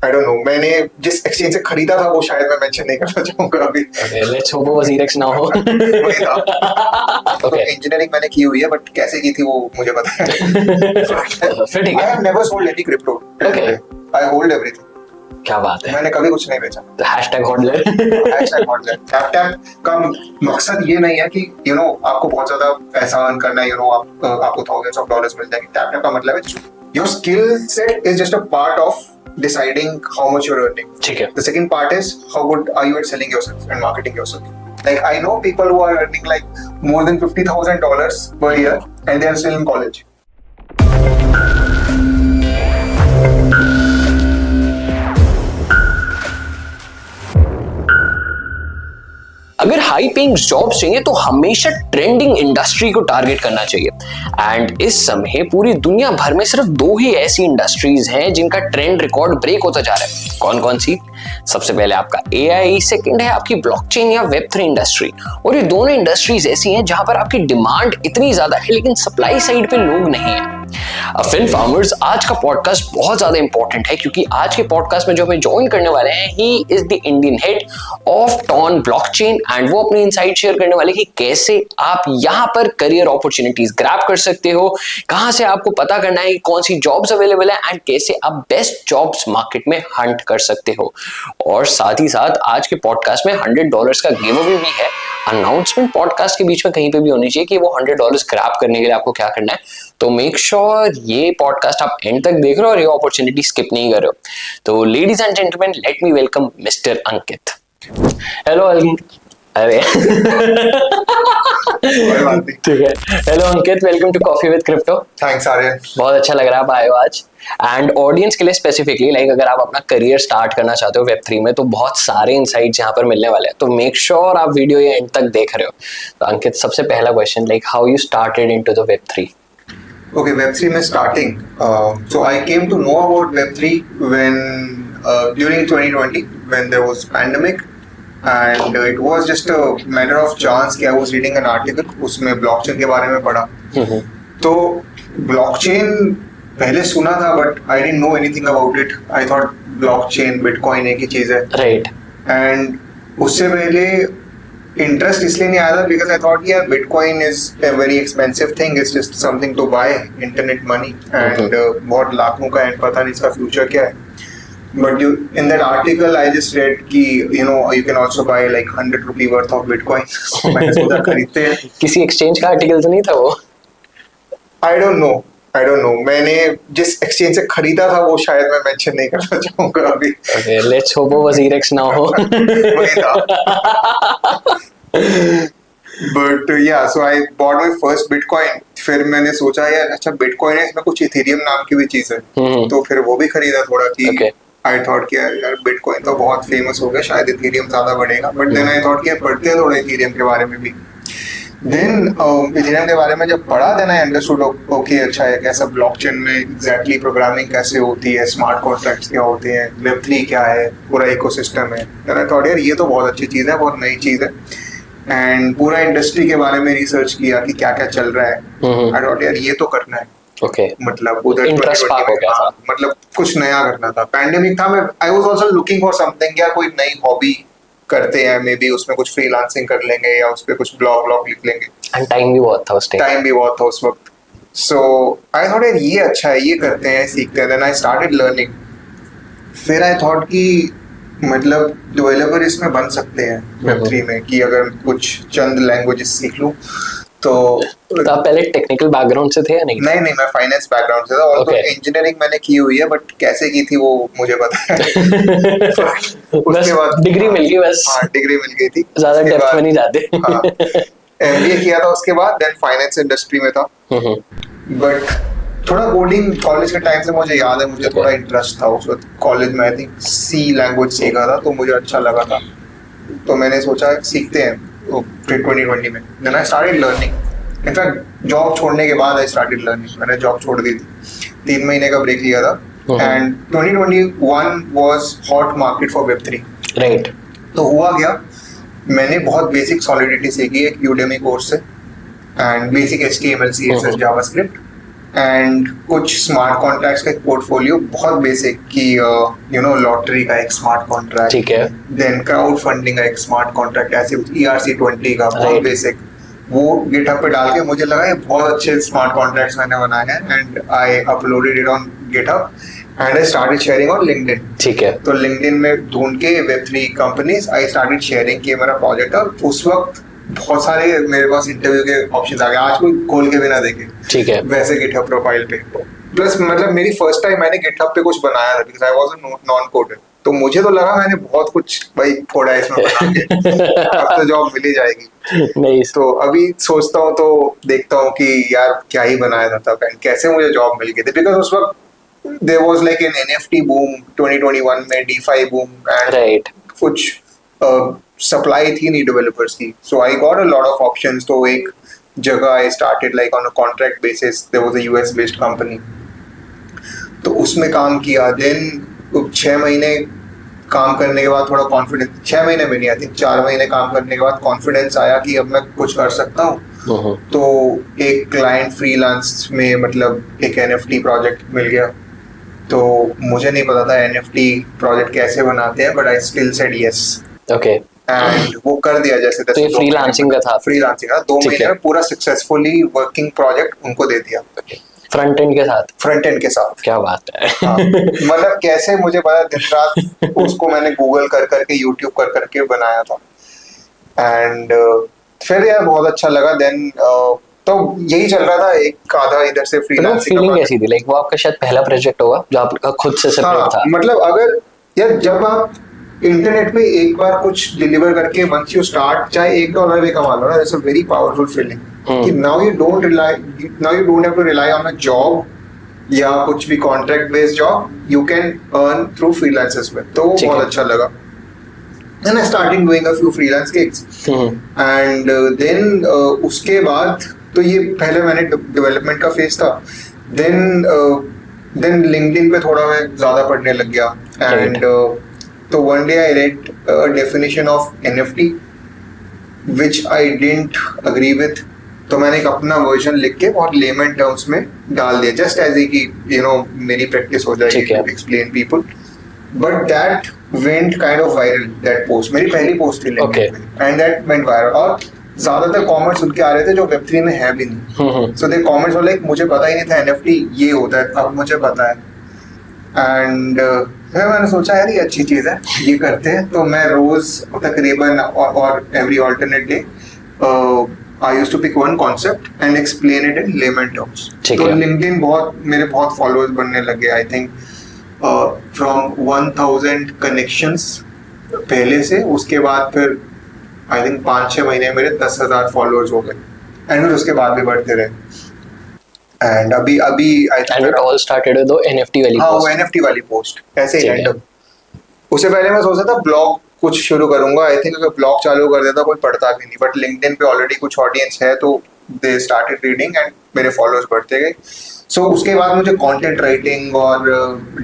I don't know. मैंने जिस exchange से खरीदा था वो शायद मैं मेंशन नहीं करना चाहूंगा अभी. Okay, let's hope वो Xerex ना हो. वही था. तो Okay. इंजीनियरिंग मैंने की हुई है बट कैसे की थी वो मुझे पता है. फिर ठीक I है. have never sold any crypto. Okay. I hold everything. क्या बात है. मैंने कभी कुछ नहीं बेचा. तो hashtag hodler. Hashtag hodler. Tap का मकसद ये नहीं है कि आपको बहुत ज्यादा पैसा अर्न करना है, आपको thousands of dollars मिल जाएंगे. टैप का मतलब है your skill set is just a part of deciding how much you're earning. ठीक है. The second part is how good are you at selling yourself and marketing yourself. Like I know people who are earning like more than $50,000 per year and they are still in college. अगर high paying jobs चाहिए तो हमेशा trending industry को target करना चाहिए. And इस समय पूरी दुनिया भर में सिर्फ 2 ही ऐसी इंडस्ट्रीज हैं जिनका ट्रेंड रिकॉर्ड ब्रेक होता जा रहा है. कौन कौन सी? सबसे पहले आपका AI, सेकंड है आपकी ब्लॉकचेन या Web3 इंडस्ट्री. और ये दोनों इंडस्ट्रीज ऐसी हैं जहां पर आपकी डिमांड इतनी ज्यादा है लेकिन सप्लाई साइड पे लोग नहीं है. फिन फार्मर्स, आज का पॉडकास्ट बहुत ज्यादा इंपॉर्टेंट है क्योंकि आज के पॉडकास्ट में जो हमें ज्वाइन करने वाले हैं, he is the Indian head of TON blockchain and वो अपनी इनसाइट शेयर करने वाले कि कैसे आप यहाँ पर करियर अपॉर्चुनिटीज ग्रैब कर सकते हो, कहां से आपको पता करना है कि कौन सी जॉब्स अवेलेबल है एंड कैसे आप बेस्ट जॉब्स मार्केट में हंट कर सकते हो. और साथ ही साथ आज के पॉडकास्ट में $100 का गिव अवे भी है. अनाउंसमेंट पॉडकास्ट के बीच में कहीं पे भी होनी चाहिए कि वो $100 ग्रैब करने के लिए आपको क्या करना है. तो मेक श्योर ये पॉडकास्ट आप एंड तक देख रहे हो और ये अपॉर्चुनिटी स्किप नहीं कर रहे हो. तो ladies and gentleman, let me welcome mister Ankit. Hello अरे ठीक है. Hello Ankit, welcome to coffee with crypto. Thanks Aryan. बहुत अच्छा लग रहा है आप आए हो आज. एंड ऑडियंस के लिए स्पेसिफिकली, लाइक अगर आप अपना करियर स्टार्ट करना चाहते हो Web3 में तो बहुत सारे इनसाइट्स यहाँ पर मिलने वाले हैं. तो मेक श्योर आप वीडियो ये एंड तक देख रहे हो. तो अंकित, सबसे पहला question, like how you started into the Web3? Okay, Web3 में starting. So I came to know about Web3 when during 2020 when there was pandemic and it was just a matter of chance कि I was reading an article, उसमें blockchain के बारे में पढ़ा. तो blockchain पहले सुना था but I didn't know anything about it. I thought blockchain, Bitcoin एक ही चीज है. Right. And उससे पहले इंटरेस्ट इसलिए नहीं आया था बिकॉज आई थॉट यार bitcoin is a very expensive thing, it's just something to buy internet money and बहुत लाखों का एंड पता नहीं इसका फ्यूचर क्या है. But in that article I just read कि you can also buy like 100 rupee worth of Bitcoin. मैंने सोचा खरीदते हैं. किसी एक्सचेंज का आर्टिकल तो नहीं था वो? I don't know. मैंने जिस एक्सचेंज से खरीदा था वो शायद मैं मेंशन नहीं करना चाहूंगा अभी. Okay, let's hope वो Xerex ना हो. वही था. But yeah, so I bought my first Bitcoin. फिर मैंने सोचा यार अच्छा बिटकॉइन है, इसमें कुछ इथेरियम नाम की भी चीज है. तो फिर वो भी खरीदा थोड़ा कि आई थॉट कि यार बिटकॉइन तो बहुत फेमस हो गया, शायद इथेरियम ज्यादा बढ़ेगा. बट देन आई थॉट कि पढ़ते हैं थोड़ा इथेरियम के बारे में भी. देन इथेरियम के बारे में जब पढ़ा देन आई अंडरस्टूड ओके अच्छा है कैसा ब्लॉकचेन में एग्जैक्टली प्रोग्रामिंग कैसे होती है, स्मार्ट कॉन्ट्रैक्ट्स क्या होते हैं, Web3 क्या है, पूरा इकोसिस्टम है. देन आई थॉट यार ये तो बहुत अच्छी चीज़ है, बहुत नई चीज़ है. एंड पूरा इंडस्ट्री के बारे में रिसर्च किया कि क्या क्या चल रहा है. आई थॉट यार ये तो करना है. Okay. मतलब उधर इंटरेस्ट पाक हो गया था. मतलब कुछ नया करना था. पैंडेमिक था, मैं I was also looking for something, यार कोई नई हॉबी करते हैं, मे बी उसमें कुछ फ्रीलांसिंग कर लेंगे या उस पे कुछ ब्लॉग लिख लेंगे. एंड टाइम भी बहुत था उस वक्त. सो आई थॉट यार ये अच्छा है, ये करते हैं, सीखते हैं. Then I started learning. फिर आई थॉट कि मतलब डेवलपर इसमें बन सकते हैं Web3 में कि अगर कुछ चंद लैंग्वेजेस सीख लूं तो आप पहले टेक्निकल बैकग्राउंड से थे या नहीं? नहीं, मैं फाइनेंस बैकग्राउंड से था. और तो इंजीनियरिंग मैंने की हुई है बट कैसे की थी वो मुझे पता है. उसके बाद डिग्री मिल गई बस. हाँ, डिग्री मिल गई थी. ज्यादा डेप्थ में नहीं जाते. MBA किया था उसके बाद, देन फाइनेंस इंडस्ट्री में था. बट थोड़ा कोडिंग कॉलेज के टाइम से मुझे याद है, मुझे थोड़ा इंटरेस्ट था उस वक्त. कॉलेज में आई थिंक C लैंग्वेज सीखा था तो मुझे अच्छा लगा था, तो मैंने सोचा सीखते हैं 2020 में. Then I started learning. In fact job छोड़ने के बाद आई स्टार्टेड लर्निंग. मैंने जॉब छोड़ दी थी, 3 महीने का ब्रेक लिया था. And 2021 was hot market for Web3. Right. तो हुआ क्या, मैंने बहुत बेसिक सॉलिडिटी सीखी एक यूडेमी कोर्स से, and basic HTML CSS JavaScript. And कुछ स्मार्ट कॉन्ट्रैक्ट्स का एक पोर्टफोलियो, बहुत बेसिक कि यू नो लॉटरी का एक स्मार्ट कॉन्ट्रैक्ट, ठीक है, देन क्राउड फंडिंग का एक स्मार्ट कॉन्ट्रैक्ट, ऐसे ERC-20 का बहुत Right. बेसिक, वो गिटहब पे डाल के मुझे लगा ये बहुत अच्छे स्मार्ट कॉन्ट्रैक्ट्स मैंने बनाए हैं, and I uploaded it on GitHub and I started sharing on LinkedIn. ठीक है, तो लिंक्डइन में ढूंढ के Web3 companies I started sharing कि मेरा प्रोजेक्ट है, और उस वक्त बहुत सारे मेरे पास इंटरव्यू के ऑप्शन आ गए, आज कोई खोल के भी ना देखे, ठीक है, वैसे गिटहब प्रोफाइल पे। प्लस मतलब मेरी फर्स्ट टाइम मैंने गिटहब पे कुछ बनाया था, because I was a non coder, तो मुझे तो लगा मैंने बहुत कुछ भाई फोड़ा है इसमें बना के, अब तो जॉब मिल ही जाएगी। नहीं, तो अभी सोचता हूँ तो देखता हूँ कि यार क्या ही बनाया था तब, एंड कैसे मुझे जॉब मिल गई थी, बिकॉज उस वक्त there was like an NFT boom 2021 में, DeFi boom, and राइट, कुछ सप्लाई थी नहीं डेवलपर्स की, so I got a lot of options। तो एक जगह I started like on a contract basis, there was a US based company, तो उसमें काम किया, then 6 महीने काम करने के बाद थोड़ा कॉन्फिडेंस, 6 महीने में नहीं, आई थिंक 4 महीने काम करने के बाद कॉन्फिडेंस आया कि अब मैं कुछ कर सकता हूँ। तो एक क्लाइंट फ्रीलांस में मतलब एक NFT प्रोजेक्ट मिल गया, तो मुझे नहीं पता था NFT प्रोजेक्ट कैसे बनाते हैं, but I still said yes, okay, and वो कर दिया जैसे तो ये फ्रीलांसिंग का था, फ्रीलांसिंग का 2 महीने में पूरा सक्सेसफुली वर्किंग प्रोजेक्ट उनको दे दिया, फ्रंट एंड के साथ, फ्रंट एंड के साथ। क्या बात है। हाँ, मतलब कैसे मुझे पता, दिन रात उसको मैंने गूगल कर करके, यूट्यूब कर करके बनाया था, एंड फिर यार बहुत अच्छा लगा। देन तो यही चल रहा था, एक आधा इधर से तो फ्रीलांसिंग फीलिंग कैसी थी, लाइक वो आपका शायद पहला प्रोजेक्ट होगा जो आपका खुद से सेपरेट था? मतलब अगर यार जब आप इंटरनेट पे एक बार कुछ डिलीवर करके वंस यू स्टार्ट, चाहे $1 भी कमा लो ना, that's a very powerful feeling कि now you don't have to rely on a job या कुछ भी contract based job, you can earn through freelancers में, तो वो बहुत अच्छा लगा। And I started doing a few freelance gigs, and then उसके बाद तो ये पहले मैंने डेवलपमेंट का फेज था, then LinkedIn पे थोड़ा मैं ज़्यादा पढ़ने लग गया, and तो one day I read a definition of NFT which I didn't agree with, तो मैंने एक अपना वर्जन लिख के बहुत लेमन टर्म्स में डाल दिया, जस्ट एज ए कि यू नो मेरी प्रैक्टिस हो जाएगी to explain people, but that went kind of viral, that post मेरी पहली पोस्ट थी LinkedIn पे, and that went viral, और ज्यादातर कमेंट्स उनके आ रहे थे जो Web3 में है भी नहीं, so they comments were like मुझे पता ही नहीं था NFT ये होता है, अब मुझे पता है, and फिर मैंने सोचा यार ये अच्छी चीज है, ये करते हैं। तो मैं रोज तकरीबन और every alternate day I used to pick one concept and explain it in layman terms। तो LinkedIn मेरे बहुत फॉलोअर्स बनने लगे, आई थिंक from 1000 connections पहले से, उसके बाद फिर आई थिंक 5-6 महीने मेरे 10,000 फॉलोअर्स हो गए, एंड फिर उसके बाद भी बढ़ते रहे, एंड अभी I think it all started with NFT वाली पोस्ट। वो NFT वाली पोस्ट ऐसे ही रैंडम। उससे पहले मैं सोचा था ब्लॉग कुछ शुरू करूंगा, आई थिंक अगर ब्लॉग चालू कर देता कोई पढ़ता भी नहीं, बट LinkedIn पे ऑलरेडी कुछ ऑडियंस है, तो दे स्टार्टेड रीडिंग एंड मेरे फॉलोअर्स बढ़ते गए। सो उसके बाद मुझे कंटेंट राइटिंग और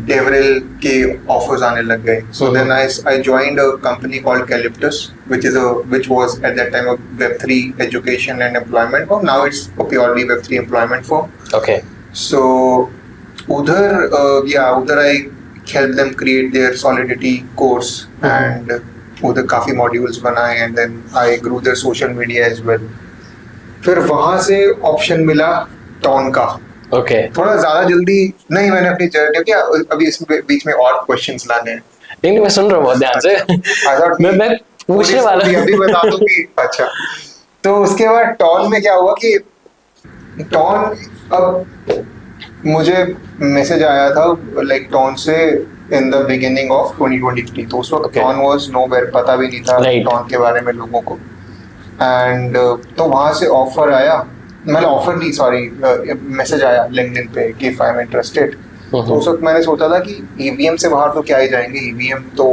डेवरेल के ऑफर्स आने लग गए, so then I joined a company called Calyptus which was at that time a Web3 education and employment firm, now it's a purely Web3 employment firm। Okay, so उधर I help them create their Solidity course, and उधर काफी modules बनाए, and then I grew their social media as well। फिर वहां से option मिला ton का। Okay, थोड़ा ज्यादा जल्दी नहीं मैंने अपनी जर्नी, क्योंकि अभी इसमें बीच में और क्वेश्चंस लाने हैं। नहीं मैं सुन रहा हूँ बहुत ध्यान से। मैं पूछने वाला हूँ अभी बता दूं कि अच्छा, तो उसके बाद टॉन में क्या हुआ कि टॉन, अब मुझे मैसेज आया था लाइक टॉन से इन द बिगिनिंग ऑफ 2023, तो उस वक्त टॉन वाज नोवेयर, पता भी नहीं था टॉन के बारे में लोगों को, एंड तो वहां से ऑफर आया, मतलब ऑफर नहीं सॉरी मैसेज आया LinkedIn पे कि इफ आई एम इंटरेस्टेड। तो उस वक्त मैंने सोचा था कि EVM से बाहर तो क्या ही जाएंगे, EVM तो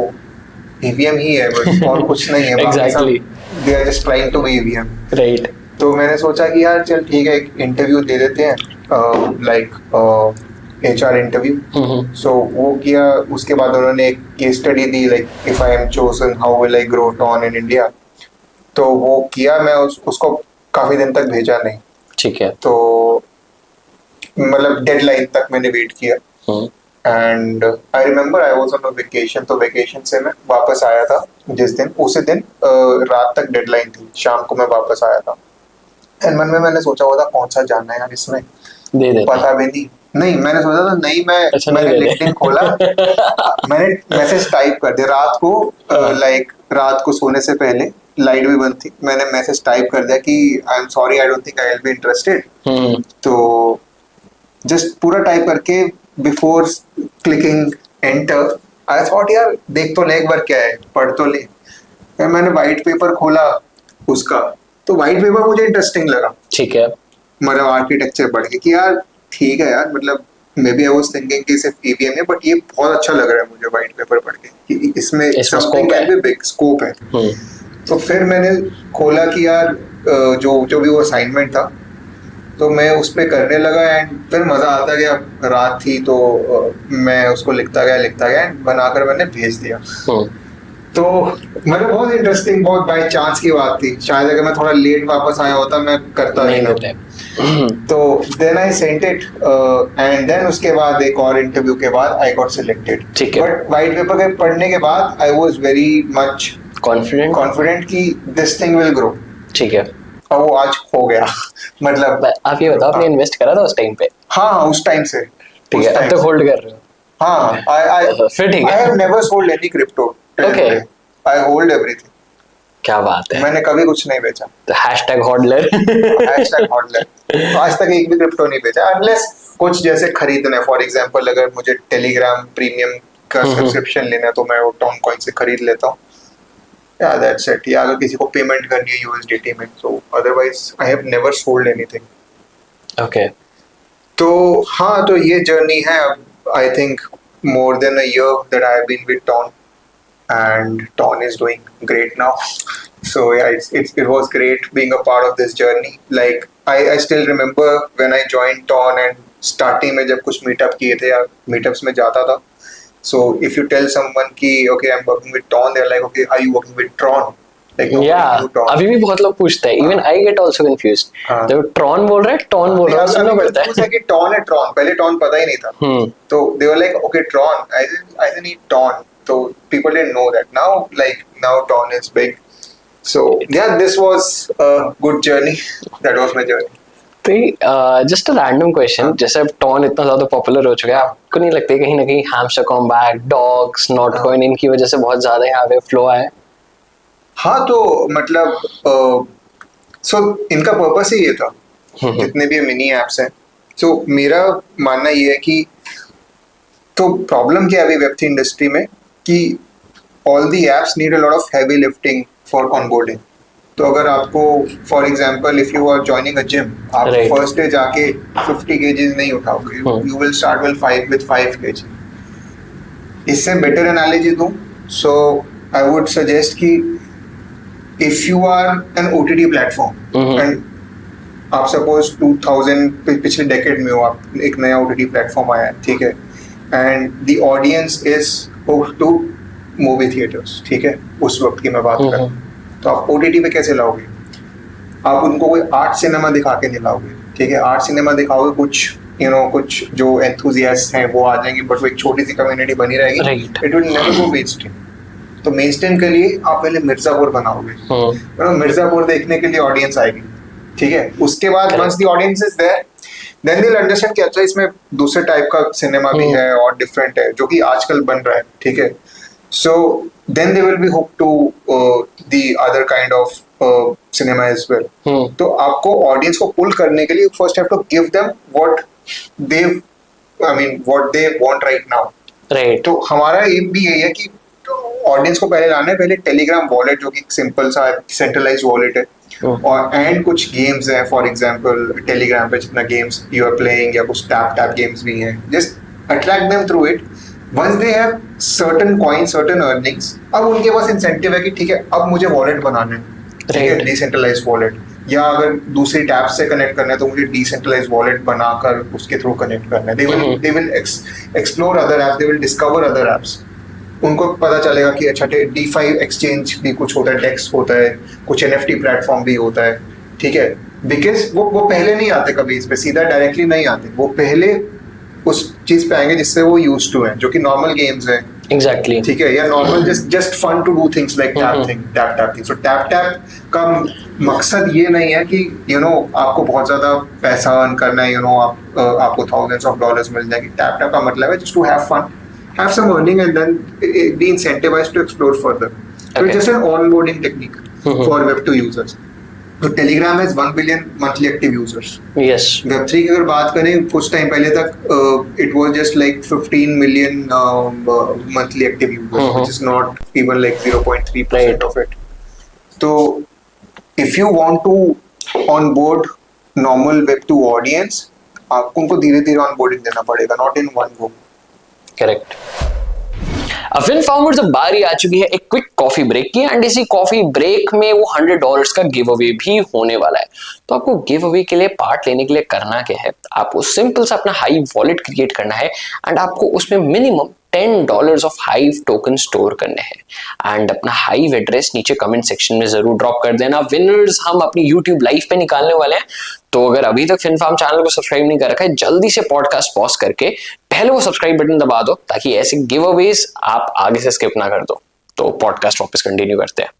EVM ही है बस, और कुछ नहीं है। Exactly, they are just trying to be EVM, right। तो मैंने सोचा कि यार चल ठीक है, एक इंटरव्यू दे देते हैं, लाइक HR इंटरव्यू। सो वो किया, उसके बाद उन्होंने एक केस स्टडी दी, like if I am chosen how will I grow TON in India, तो वो किया। मैं उसको काफी दिन तक भेजा नहीं, ठीक है। तो मतलब डेडलाइन तक मैंने वेट किया। And I remember I was on a vacation, तो वेकेशन से मैं वापस आया था जिस दिन, उसी दिन रात तक डेडलाइन थी, शाम को मैं वापस आया था। एंड मन में मैंने सोचा हुआ था कौन सा जानना है यार इसमें, दे दे पता भी नहीं मैंने सोचा था नहीं, अच्छा, मैंने नहीं दे लिंक्डइन खोला, मैंने मैसेज टाइप कर दिया रात को, लाइक रात को सोने से पहले, लाइट भी बंद थी, मैंने मैसेज टाइप कर दिया कि I am sorry I don't think I will be interested. तो जस्ट पूरा टाइप करके बिफोर क्लिकिंग एंटर आई थॉट यार देख तो ले एक बार क्या है, पढ़ तो ले। फिर मैंने वाइट पेपर खोला उसका, तो वाइट पेपर मुझे इंटरेस्टिंग लगा, ठीक है, मतलब आर्किटेक्चर पढ़ के कि यार ठीक है यार, मतलब maybe I was thinking कि सिर्फ ईवीएम है, बट ये बहुत अच्छा लग रहा है मुझे वाइट पेपर पढ़ के कि इसमें something can be big scope है। तो फिर मैंने खोला कि यार जो भी वो असाइनमेंट था, तो मैं उस पर करने लगा एंड फिर मजा आता गया। रात थी तो मैं उसको लिखता गया एंड बनाकर मैंने भेज दिया। तो मतलब बहुत इंटरेस्टिंग, बहुत बाय चांस की बात थी, शायद अगर मैं थोड़ा लेट वापस आया होता मैं करता नहीं ना। तो then I sent it and then उसके बाद एक और इंटरव्यू के बाद I got selected. But white paper के पढ़ने के बाद I was very much confident कि दिस थिंग विल ग्रो। ठीक है, और वो आज हो गया। मतलब आप ये बताओ, आपने इन्वेस्ट करा था उस टाइम पे? हाँ, उस टाइम से। ठीक है, अब तो होल्ड कर रहे हो? हाँ, फिर ठीक है। I have never sold any crypto. Okay. I hold everything. क्या बात है, मैंने कभी कुछ नहीं बेचा। तो #hodler तो आज तक एक भी क्रिप्टो नहीं बेचा, अनलेस कुछ जैसे खरीदना है। फॉर एग्जांपल अगर मुझे टेलीग्राम प्रीमियम का सब्सक्रिप्शन लेना है तो मैं वो टॉन कॉइन से खरीद लेता हूँ, या दैट्स इट। या अगर किसी को पेमेंट करनी है USDT में, so otherwise I have never sold anything. Okay. तो हाँ, तो ये जर्नी है। अब I think more than a year that I have been with Ton, and Ton is doing great now. So yeah, it was great being a part of this journey. Like I still remember when I joined Ton and starting में जब कुछ meetup किए थे या meetups में जाता था. So if you tell someone कि okay I'm working with Ton, they're like okay are you working with Tron? Like yeah, अभी भी बहुत लोग पूछते हैं, even I get also confused. तो Tron बोल रहे हैं, Ton बोल रहे हैं, सुनना पड़ता है। है कि Ton है Tron, पहले Ton पता ही नहीं था। तो they were like okay Tron, I didn't need Ton. So people didn't know that. Now Ton is big. So yeah, this was a good journey. That was my journey. तो just a random question, जैसे अब ton इतना ज्यादा popular हो चुका है, आपको नहीं लगता कहीं ना कहीं हैमस्टर कॉम्बैट, डॉग्स, नॉटकॉइन, इनकी वजह से बहुत ज्यादा यहाँ पे फ्लो आया? हाँ, तो मतलब सो इनका पर्पस ही ये था, जितने भी मिनी एप्स हैं। सो मेरा मानना ये है कि तो प्रॉब्लम क्या है अभी वेब3 इंडस्ट्री में कि all the apps need a lot of heavy lifting for onboarding. तो अगर आपको for example if you are joining a gym, आप फर्स्ट डे जाके 50 kgs नहीं उठाओगे, you will start with 5 kg। इससे बेटर एनालॉजी दूं, सो आई वुड सजेस्ट कि if you are an OTT platform and आप सपोज 2000 पिछले डेकेड में हो, आप एक नया OTT प्लेटफॉर्म आया है, ठीक है, and the audience is to movie theatres, ठीक है, उस वक्त की मैं बात कर रहा हूँ। तो आप OTT पे कैसे लाओगे? आप उनको कोई आर्ट सिनेमा दिखा के नहीं लाओगे, ठीक है। आर्ट सिनेमा दिखाओगे, कुछ जो एंथुसियास्ट हैं वो आ जाएंगे, बट वो एक छोटी सी कम्युनिटी बनी रहेगी, it will never go mainstream. तो मेन स्ट्रीम के लिए आप पहले मिर्जापुर बनाओगे, मिर्जापुर देखने के लिए ऑडियंस आएगी, ठीक है। उसके बाद once the audience is there, then they will understand कि अच्छा इसमें दूसरे टाइप का सिनेमा भी है और डिफरेंट है, जो कि आजकल बन रहा है, ठीक है। So then they will be hook to the other kind of cinema as well. तो आपको ऑडियंस को पुल करने के लिए first have to give them what they want right now, right. तो हमारा एम भी यही है कि ऑडियंस को पहले लाना है, पहले टेलीग्राम वॉलेट जो कि सिंपल सा सेंट्रलाइज वॉलेट है, और एंड कुछ गेम्स हैं, फॉर एग्जांपल टेलीग्राम पे जितना गेम्स यू आर प्लेइंग या कुछ टैप गेम्स भी हैं, just attract them through it. Once they have certain coin, certain earnings, अब उनके पास इंसेंटिव है कि ठीक है अब मुझे वॉलेट बनाना है, ठीक है, डिसेंट्रलाइज वॉलेट, या अगर दूसरी टैब से कनेक्ट करना है तो मुझे डिसेंट्रलाइज वॉलेट बनाकर उसके थ्रू कनेक्ट करना है। They will explore other apps, they will discover other apps. उनको पता चलेगा कि अच्छा DeFi एक्सचेंज भी कुछ होता है, डेक्स होता है, कुछ NFT प्लेटफॉर्म भी होता है, ठीक है। बिकॉज वो पहले नहीं आते कभी इस पे सीधा डायरेक्टली नहीं आते, वो पहले उस चीज पे आएंगे जिससे वो यूज्ड टू है, जो कि नॉर्मल गेम्स है। एग्जैक्टली ठीक है, या normal just fun to do things like tap thing. So tap का मकसद ये नहीं है कि आपको बहुत ज्यादा पैसा अर्न करना है, आपको थाउजेंड्स ऑफ डॉलर्स मिल जाएंगे। टैप का मतलब है just to have fun, have some earning and then be incentivised to explore further. So it's just an onboarding technique for web 2 users. तो Telegram has 1 billion monthly active users. Yes, web 3 की अगर बात करें कुछ time पहले तक it was just like 15 million monthly active users, which is not even like 0.3% of it. तो if you want to onboard normal web 2 audience, आपको उनको धीरे-धीरे ऑनबोर्डिंग देना पड़ेगा, not in one go. Correct. अब FinFarmers अब बारी आ चुकी है एक क्विक कॉफी ब्रेक की, एंड इसी कॉफी ब्रेक में वो $100 का गिव अवे भी होने वाला है। तो आपको गिव अवे के लिए पार्ट लेने के लिए करना क्या है, आपको सिंपल सा अपना हाइव वॉलेट क्रिएट करना है, एंड आपको उसमें minimum $10 of hive token store करने हैं। एंड अपना हाइव एड्रेस नीचे कमेंट सेक्शन में जरूर ड्रॉप कर देना। विनर्स हम अपनी YouTube लाइव पे निकालने वाले हैं, तो अगर अभी तक FinFarm चैनल को सब्सक्राइब नहीं कर रखा है, जल्दी से पॉडकास्ट पॉज करके पहले वो सब्सक्राइब बटन दबा दो, ताकि ऐसे गिव अवेज आप आगे से स्किप ना कर दो। तो पॉडकास्ट वापस कंटिन्यू करते हैं।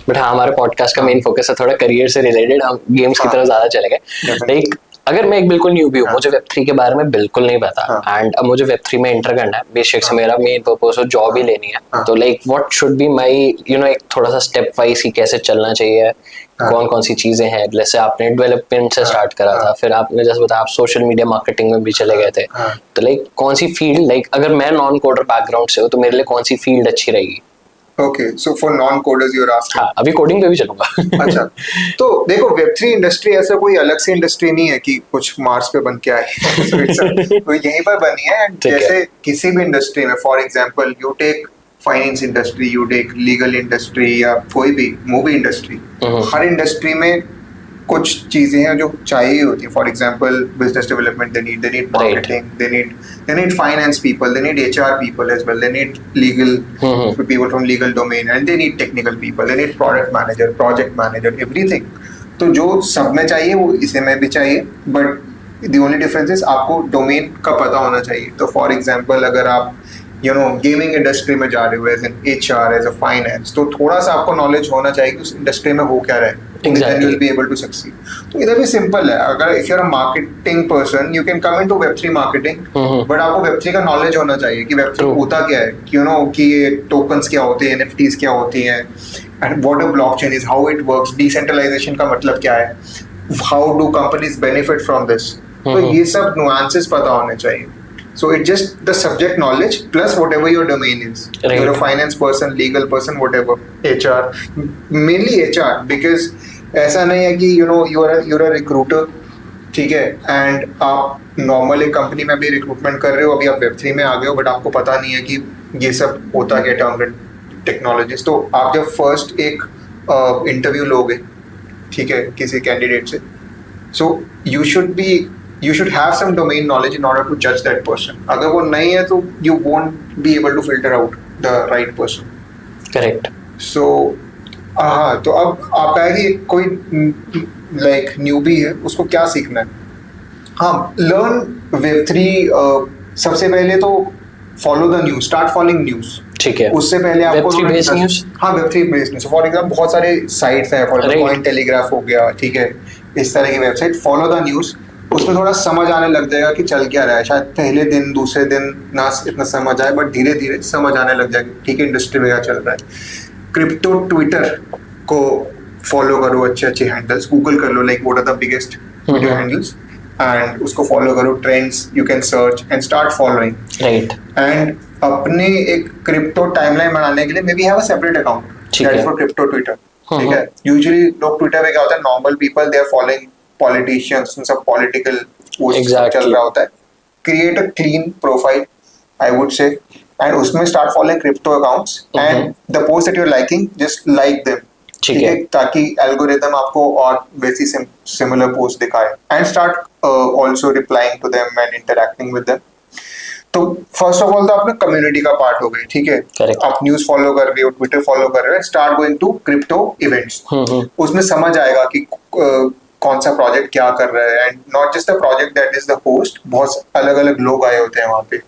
बट हाँ, हमारे पॉडकास्ट का मेन फोकस है थोड़ा करियर से रिलेटेड, हम गेम्स की तरफ ज्यादा चले गए। लाइक अगर मैं एक बिल्कुल न्यूबी हूँ, मुझे वेब3 के बारे में बिल्कुल नहीं पता, एंड अब मुझे वेब3 में एंटर करना है, बेशक से मेरा मेन पर्पस हो जॉब ही लेनी है, तो like what should be my एक थोड़ा सा स्टेप वाइज की कैसे चलना चाहिए, कौन कौन सी चीजें हैं। जैसे आपने डेवलपमेंट से स्टार्ट करा था, फिर आपने जैसे बताया आप सोशल मीडिया मार्केटिंग में भी चले गए थे, तो लाइक कौन सी फील्ड, लाइक अगर मैं नॉन कोडर बैकग्राउंड से हूँ तो मेरे लिए कौन सी फील्ड अच्छी रहेगी? Okay, so for non coders you are asking. हाँ, अभी कोडिंग पे भी चलूंगा। अच्छा, तो देखो वेब3 इंडस्ट्री ऐसा कोई अलग से इंडस्ट्री नहीं है कि कुछ मार्स पे बन के आए। तो यहीं पर बनी है। जैसे किसी भी इंडस्ट्री में, for example you take finance industry, you take legal industry, या कोई भी मूवी इंडस्ट्री, हर इंडस्ट्री में कुछ चीजें हैं जो चाहिए होती है। For example business development, they need marketing, they need finance people, they need HR people as well, they need legal people from legal domain, and they need technical people, they need product manager, project manager, everything. तो जो सब में चाहिए वो इसे में भी चाहिए, but the only difference is आपको डोमेन का पता होना चाहिए। तो फॉर एग्जांपल अगर आप गेमिंग इंडस्ट्री में जा रहे हो as an HR, as a finance, तो थोड़ा सा आपको नॉलेज होना चाहिए कि उस इंडस्ट्री में हो क्या रहा है, then you will be able to succeed. तो इधर भी सिंपल है, अगर if you're a marketing person, you can come into Web3 marketing, but आपको Web3 का नॉलेज होना चाहिए कि Web3 होता क्या है, कि ये टोकन्स क्या होते हैं, NFTs क्या होती हैं, and what a blockchain is, how it works, decentralization का मतलब क्या है, how do companies benefit from this. तो ये सब nuances पता होने चाहिए. So it's just the subject knowledge plus whatever your domain is. Right. You're a finance person, legal person, whatever, HR, mainly HR, because ऐसा नहीं है कि you're a recruiter, ठीक है, and आप नॉर्मल एक कंपनी में भी रिक्रूटमेंट कर रहे हो, अभी आप वेब3 में आ गए हो, बट आपको पता नहीं है कि ये सब होता क्या, टर्म्स एंड टेक्नोलॉजीज। तो आप जब फर्स्ट एक इंटरव्यू लोगे, ठीक है, किसी कैंडिडेट से, so you should have some domain knowledge in order to judge that person. अगर वो नहीं है तो you won't be able to filter out the right person. Correct. So हाँ, तो अब आपका है कि कोई like newbie है, उसको क्या सीखना है? हाँ, learn Web3, सबसे पहले तो follow the news, start following news. ठीक है, उससे पहले आपको Web3 based news? हाँ, Web3 based news. For example बहुत सारे साइट्स हैं, फॉर एग्जाम्पल Cointelegraph हो गया, ठीक है, इस तरह की वेबसाइट, फॉलो द न्यूज, उसमें थोड़ा समझ आने लग जाएगा कि चल क्या रहा है। शायद पहले दिन दूसरे दिन ना इतना समझ आए, बट धीरे धीरे समझ आने लग जाएगा, ठीक है, इंडस्ट्री में क्या चल रहा है। क्रिप्टो ट्विटर को फॉलो करो, अच्छे अच्छे हैंडल्स गूगल कर लो, like what are the biggest video handles, and उसको फॉलो करो। Trends you can search and start following, right. And अपने एक क्रिप्टो टाइमलाइन बनाने के लिए may be have a separate account that is for crypto Twitter, ठीक है। Usually लोग ट्विटर पे क्या होता है, normal people they are following politicians, उन सब पॉलिटिकल चल रहा होता है। Create a clean profile, I would से, एंड उसमें start following crypto accounts, and the post that you are liking just like them, ठीक है, ताकि एल्गोरिदम आपको और वैसी सिमिलर पोस्ट दिखाए, and start also replying to them and interacting with them. तो फर्स्ट ऑफ ऑल तो आपने कम्युनिटी का पार्ट हो गई, ठीक है, आप न्यूज फॉलो कर रहे हो, ट्विटर फॉलो कर रहे हो, start going to crypto events, उसमें समझ आएगा कि कौन सा प्रोजेक्ट क्या कर रहा है, and not just the project that is the host, बहुत अलग अलग लोग आए होते हैं वहाँ पे,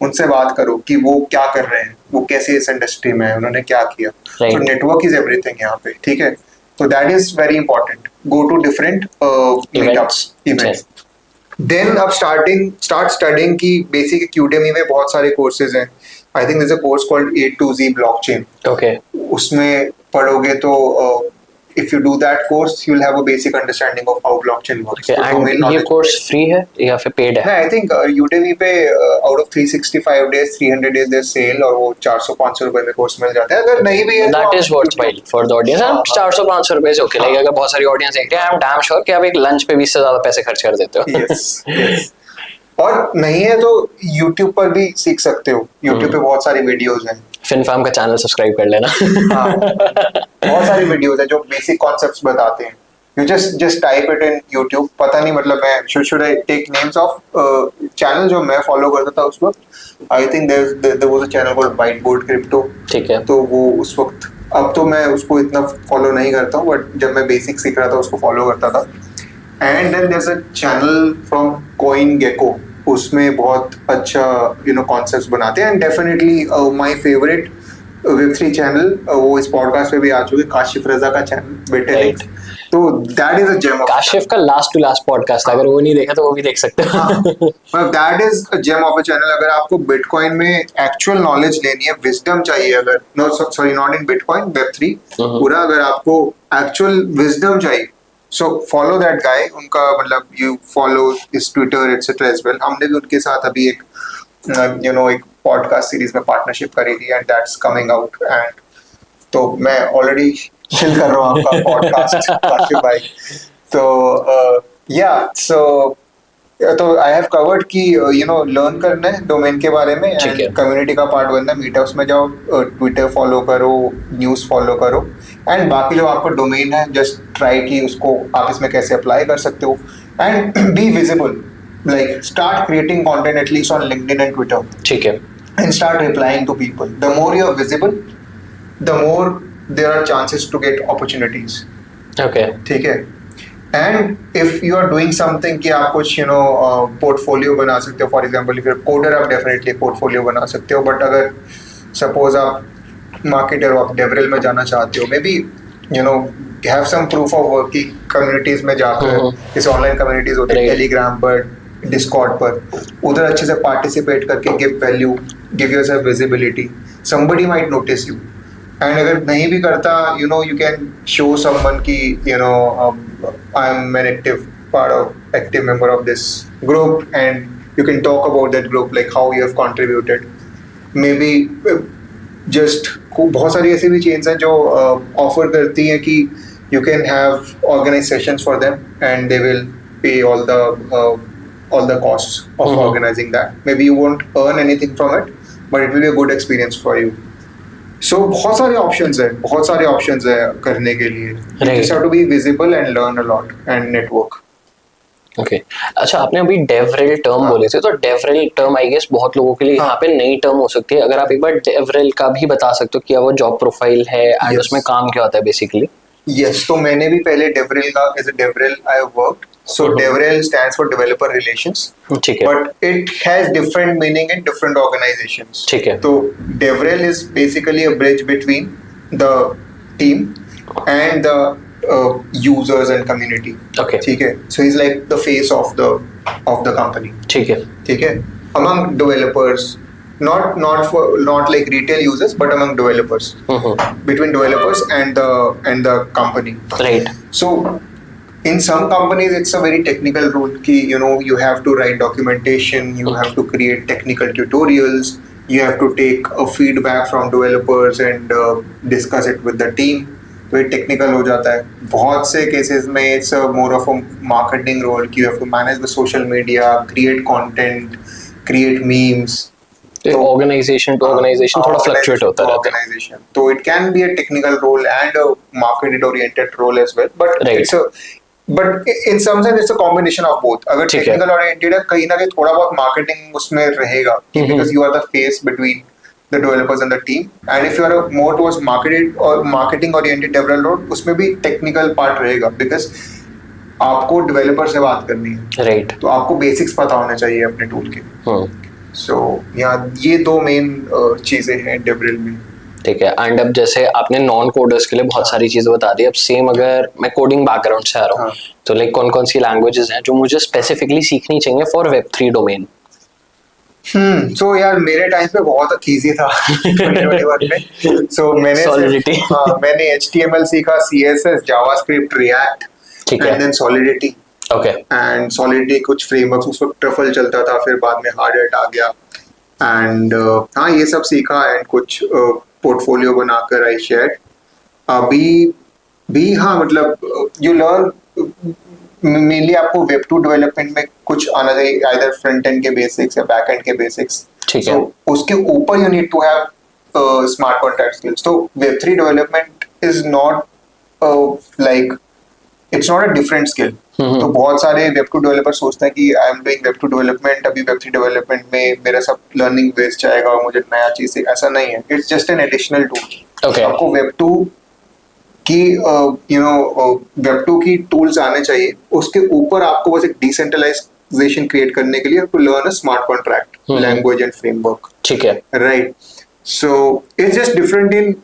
उनसे बात करो कि वो क्या कर रहे हैं, वो कैसे इस इंडस्ट्री में है, उन्होंने क्या किया। तो नेटवर्क इज एवरीथिंग यहाँ पे, ठीक है। तो that is very important, go to different meetups, events. Then अब स्टार्ट स्टडिंग की बेसिक Udemy में बहुत सारे कोर्सेज हैं। I think there is a course called A to Z blockchain. Okay, उसमें पढ़ोगे तो if you do that course you'll have a basic understanding of how blockchain works. okay, and ये course free है या फिर paid है? I think Udemy पे out of 365 days 300 days there's sale, और वो 400-500 रुपए में कोर्स मिल जाता है। अगर नहीं भी है that is worthwhile for the audience. 400-500 रुपए से ओके लगेगा। अगर बहुत सारी ऑडियंस देख रहे हैं, आई एम डैम श्योर कि आप एक लंच पे 20 से ज्यादा पैसे खर्च कर देते हो। yes. और नहीं है तो YouTube पर भी सीख सकते हो। YouTube पे बहुत सारी वीडियोस हैं। FinFam का चैनल सब्सक्राइब कर लेना। हाँ, बहुत सारी वीडियोस हैं जो बेसिक कॉन्सेप्ट्स बताते हैं। You just type it in YouTube। पता नहीं, मतलब मैं should I take names of channel जो मैं फॉलो करता था उस वक्त। I think there was a channel called Whiteboard Crypto। ठीक है। तो वो उस वक्त, अब तो मैं उसको इतना फॉलो नहीं करता हूँ, बट जब मैं बेसिक सीख रहा था उसको फॉलो करता था। And then there's a channel from CoinGecko। उसमें बहुत अच्छा कॉन्सेप्ट्स बनाते हैं। And definitely my favourite Web3 channel, वो इस पॉडकास्ट पे भी आ चुके, काशिफ रजा का चैनल बेटेलिक्स। तो that is a gem of Kashif का लास्ट टू लास्ट पॉडकास्ट, अगर वो नहीं देखा तो वो भी देख सकते हो। मतलब that is a gem of a channel. अगर आपको बिटकॉइन में एक्चुअल नॉलेज लेनी है, विजडम चाहिए, अगर नॉट इन बिटकॉइन, Web3 पूरा, अगर आपको एक्चुअल विजडम चाहिए, so follow that guy। उनका मतलब you follow his Twitter etc as well। हमने भी उनके साथ अभी एक एक पॉडकास्ट सीरीज में पार्टनरशिप करी थी, and that's coming out. And तो मैं ऑलरेडी चिल कर रहा हूँ आपका पॉडकास्ट काशिफ भाई। तो आई हैव कवर्ड कि लर्न करना है डोमेन के बारे में, एंड कम्युनिटी का पार्ट बनना है। मीटअप्स में जाओ, ट्विटर फॉलो करो, न्यूज़ फॉलो करो, एंड बाकी जो आपका डोमेन है जस्ट ट्राई कि उसको आप इसमें कैसे अप्लाई कर सकते हो, and be visible. Like start creating content at least on LinkedIn and Twitter, ठीक है, and start replying to people. The more you are visible, the more there are chances to get opportunities. Okay, ठीक है। And if you are doing something कि आप कुछ portfolio बना सकते हो, for example if you are coder, आप definitely portfolio बना सकते हो। बट अगर सपोज आप मार्केटर हो, आप डेवरेल में जाना चाहते हो, may B have some proof of work की कम्युनिटीज में जाकर, जैसे ऑनलाइन कम्युनिटीज होती है टेलीग्राम पर, डिस्कॉर्ड पर, उधर अच्छे से पार्टिसिपेट करके give value, give yourself visibility, somebody might notice you. And अगर नहीं भी करता, यू कैन शो समवन की I am an active member of this group, and you can talk about that group, like how you have contributed. May be just बहुत सारी ऐसी भी chains हैं जो ऑफर करती हैं कि you can have organise sessions for them, and they will pay all the costs of organizing that. Maybe you won't earn anything from it, but it will be a good experience for you. So बहुत सारे options है करने के लिए। You just have to be visible and learn a lot and network. Okay, अच्छा, आपने अभी डेवरेल term बोले थे, तो डेवरेल टर्म आई गेस बहुत लोगों के लिए यहाँ पे नई टर्म हो सकती है। अगर आप एक बार डेवरेल का भी बता सकते हो कि वो जॉब प्रोफाइल है एंड उसमें काम क्या होता है बेसिकली। यस, तो मैंने भी पहले डेवरेल का, as a DevRel I have worked. So DevRel stands for Developer Relations, but it has different meaning in different organizations. So DevRel is basically a bridge between the team and the users and community. Okay. So he's like the face of the company. Okay. Among developers, not like retail users, but among developers. Between developers and the company. Right. So in some companies it's a very technical role ki you have to write documentation, you have to create technical tutorials, you have to take a feedback from developers and discuss it with the team. very technical हो जाता है। बहुत से cases में it's a more of a marketing role कि you have to manage the social media, create content, create memes. Organisation to organisation थोड़ा fluctuate होता रहता है, तो it can be a technical role and a market oriented role as well, but in some sense it's a combination of both. अगर technical oriented है, कहीं ना कहीं थोड़ा बहुत मार्केटिंग उसमें रहेगा, because you are the face between the developers and the team, and if you are more towards marketing oriented developer role, उसमें भी technical part रहेगा, because आपको डेवलपर से बात करनी है, राइट। तो आपको बेसिक्स पता होने चाहिए अपने टूल के। सो यहाँ ये दो मेन चीजें हैं डेवरिल में। ठीक है। एंड अब जैसे आपने नॉन कोडर्स के लिए बहुत सारी चीजें बता दी, अब सेम अगर मैं कोडिंग बैकग्राउंड से आ रहा हूँ, तो लाइक कौन कौन सी लैंग्वेजेस हैं जो मुझे स्पेसिफिकली सीखनी चाहिए फॉर Web3 डोमेन? सो यार मेरे टाइम पे बहुत इजी था 2021 में। So Solidity. मैंने HTML सीखा, CSS, जावास्क्रिप्ट, रिएक्ट, ठीक है। And then Solidity. Okay. And Solidity कुछ फ्रेमवर्क्स, उस वक्त ट्रफल चलता था, फिर बाद में हार्डएट आ गया। एंड हाँ ये सब सीखा एंड कुछ पोर्टफोलियो बनाकर आई शेयर। अभी भी हाँ मतलब यू लर्न मेनली आपको वेब टू डेवलपमेंट में कुछ आना चाहिए, आइदर फ्रंट एंड के बेसिक्स या बैक एंड के बेसिक्स। ठीक है। So, उसके ऊपर you need to have smart contract skills. तो Web3 development is not like it's not a different skill. तो बहुत सारे वेब टू डेवलपर सोचते हैं कि I am doing web two development, अभी Web3 डेवलपमेंट में मेरा सब लर्निंग वेस्ट जाएगा और मुझे नया चीज से, ऐसा नहीं है। It's just an additional tool. Okay. आपको वेब टू की वेब टू की टूल्स आने चाहिए, उसके ऊपर आपको बस एक डिसेंट्रलाइजेशन क्रिएट करने के लिए to learn a smart contract language and framework. ठीक है। Right. So it's just different in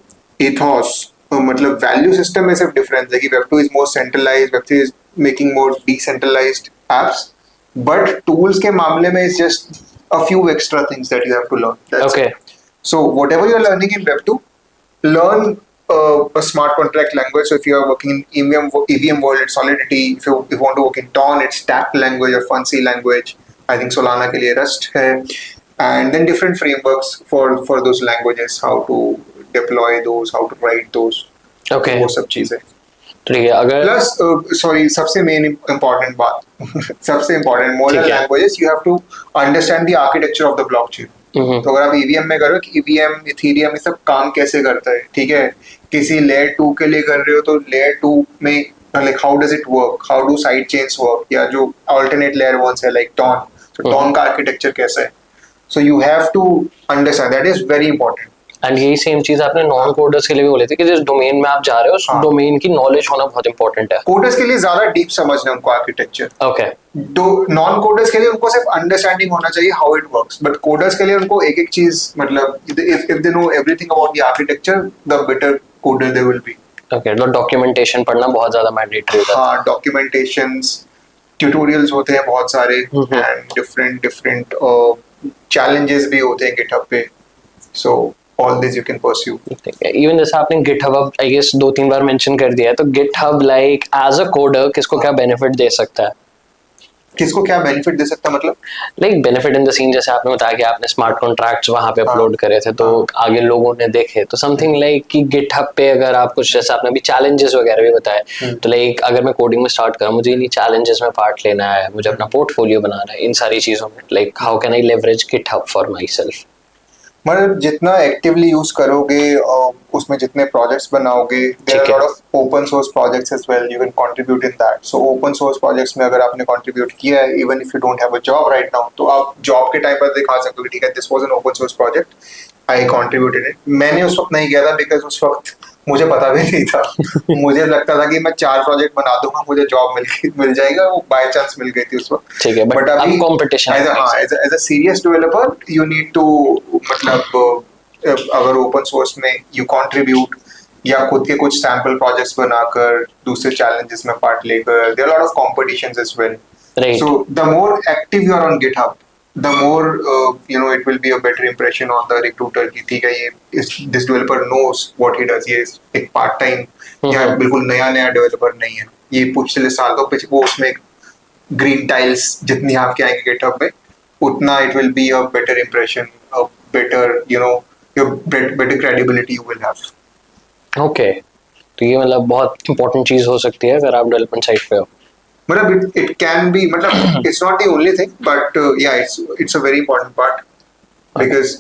ethos, मतलब वैल्यू सिस्टम में सिर्फ डिफरेंस है कि web two is more centralised, web three is making more decentralised apps, but tools के मामले में it's just a few extra things that you have to learn. Okay. So whatever you're learning in Web2, learn a smart contract language. So if you are working in EVM world, it's Solidity. If you want to work in Ton, it's Stack language or Fancy language. I think Solana के लिए Rust है. And then different frameworks for those languages, how to deploy those, how to write those. Okay. वो सब चीजें। ठीक है। अगर Plus, sorry, सबसे main important बात, सबसे important modern ठीक है। languages, you have to understand the architecture of the blockchain. तो अगर आप ईवीएम में कर रहे हो कि ईवीएम, इथेरियम, ये सब काम कैसे करता है, ठीक है, किसी लेयर 2 के लिए कर रहे हो तो लेयर 2 में like how does it work, how do side chains work, या जो अल्टरनेट लेयर वंस है लाइक टॉन, तो टॉन का आर्किटेक्चर कैसा है। So you have to understand, that is very important. And यही सेम चीज आपने नॉन कोडर्स के लिए भी बोले थे कि जिस डोमेन में आप जा रहे हो उस डोमेन की नॉलेज होना बहुत इंपॉर्टेंट है। कोडर्स के लिए ज्यादा डीप समझना उनको आर्किटेक्चर। ओके। तो नॉन कोडर्स के लिए उनको सिर्फ अंडरस्टैंडिंग होना चाहिए how it works, but coders के लिए उनको एक एक चीज, मतलब if they know everything about the architecture, the better coder they will B. Okay. तो डॉक्यूमेंटेशन पढ़ना बहुत ज्यादा मैंडेटरी होता है। हाँ, डॉक्यूमेंटेशंस, ट्यूटोरियल्स होते हैं बहुत सारे, एंड डिफरेंट चैलेंजेस भी होते हैं गिटहब पे। So all this you can pursue. Even जैसे आपने GitHub आई गेस 2-3 बार मेंशन कर दिया है, तो GitHub like as a coder किसको क्या बेनिफिट दे सकता है? किसको क्या बेनिफिट दे सकता है मतलब? Like benefit in the scene, जैसे आपने बताया कि आपने स्मार्ट कॉन्ट्रैक्ट्स वहां पे अपलोड करे थे, तो आगे लोगों ने देखे, तो समथिंग लाइक कि GitHub पे अगर आप कुछ, जैसे आपने अभी चैलेंजेस वगैरह भी बताए, तो लाइक अगर मैं कोडिंग में स्टार्ट करूं, मुझे इन चैलेंजेस में पार्ट लेना है, मुझे अपना पोर्टफोलियो बनाना है, इन सारी चीजों में like how can I leverage GitHub for my self? मतलब जितना एक्टिवली यूज करोगे और उसमें जितने प्रोजेक्ट्स बनाओगे, there are lot of open source projects as well, you can contribute in that. So open source projects में अगर आपने कंट्रीब्यूट किया है, even if you don't have a job right now, तो आप जॉब के टाइम पर दिखा सकते हो कि ठीक है, this was an open source project, I contributed it. मैंने उस वक्त नहीं किया था बिकॉज उस वक्त मुझे पता भी नहीं था। मुझे लगता था कि मैं 4 प्रोजेक्ट बना दूंगा, मुझे जॉब मिल जाएगा, वो बाय चांस मिल गई थी उस वक्त। ठीक है, बट अभी competition as a serious developer you need to, मतलब अगर ओपन सोर्स में यू कंट्रीब्यूट या खुद के कुछ सैंपल प्रोजेक्ट्स बनाकर दूसरे चैलेंजेस में पार्ट लेकर, there are lot of competitions as well. So the more active you are on GitHub, the more it will be a better impression on the recruiter कि ठीक है, ये this developer knows what he does, ये एक part time या बिल्कुल नया developer नहीं है, ये पिछले साल तो वो उसमें ग्रीन टाइल्स जितनी आपके आएंगे गिटहब में, उतना it will be a better impression, a better better credibility you will have. Okay, तो ये मतलब बहुत इंपॉर्टेंट चीज हो सकती है अगर आप डेवलपमेंट साइड पे हो। मतलब it can be, मतलब it's not the only thing, but yeah, it's a very important part, because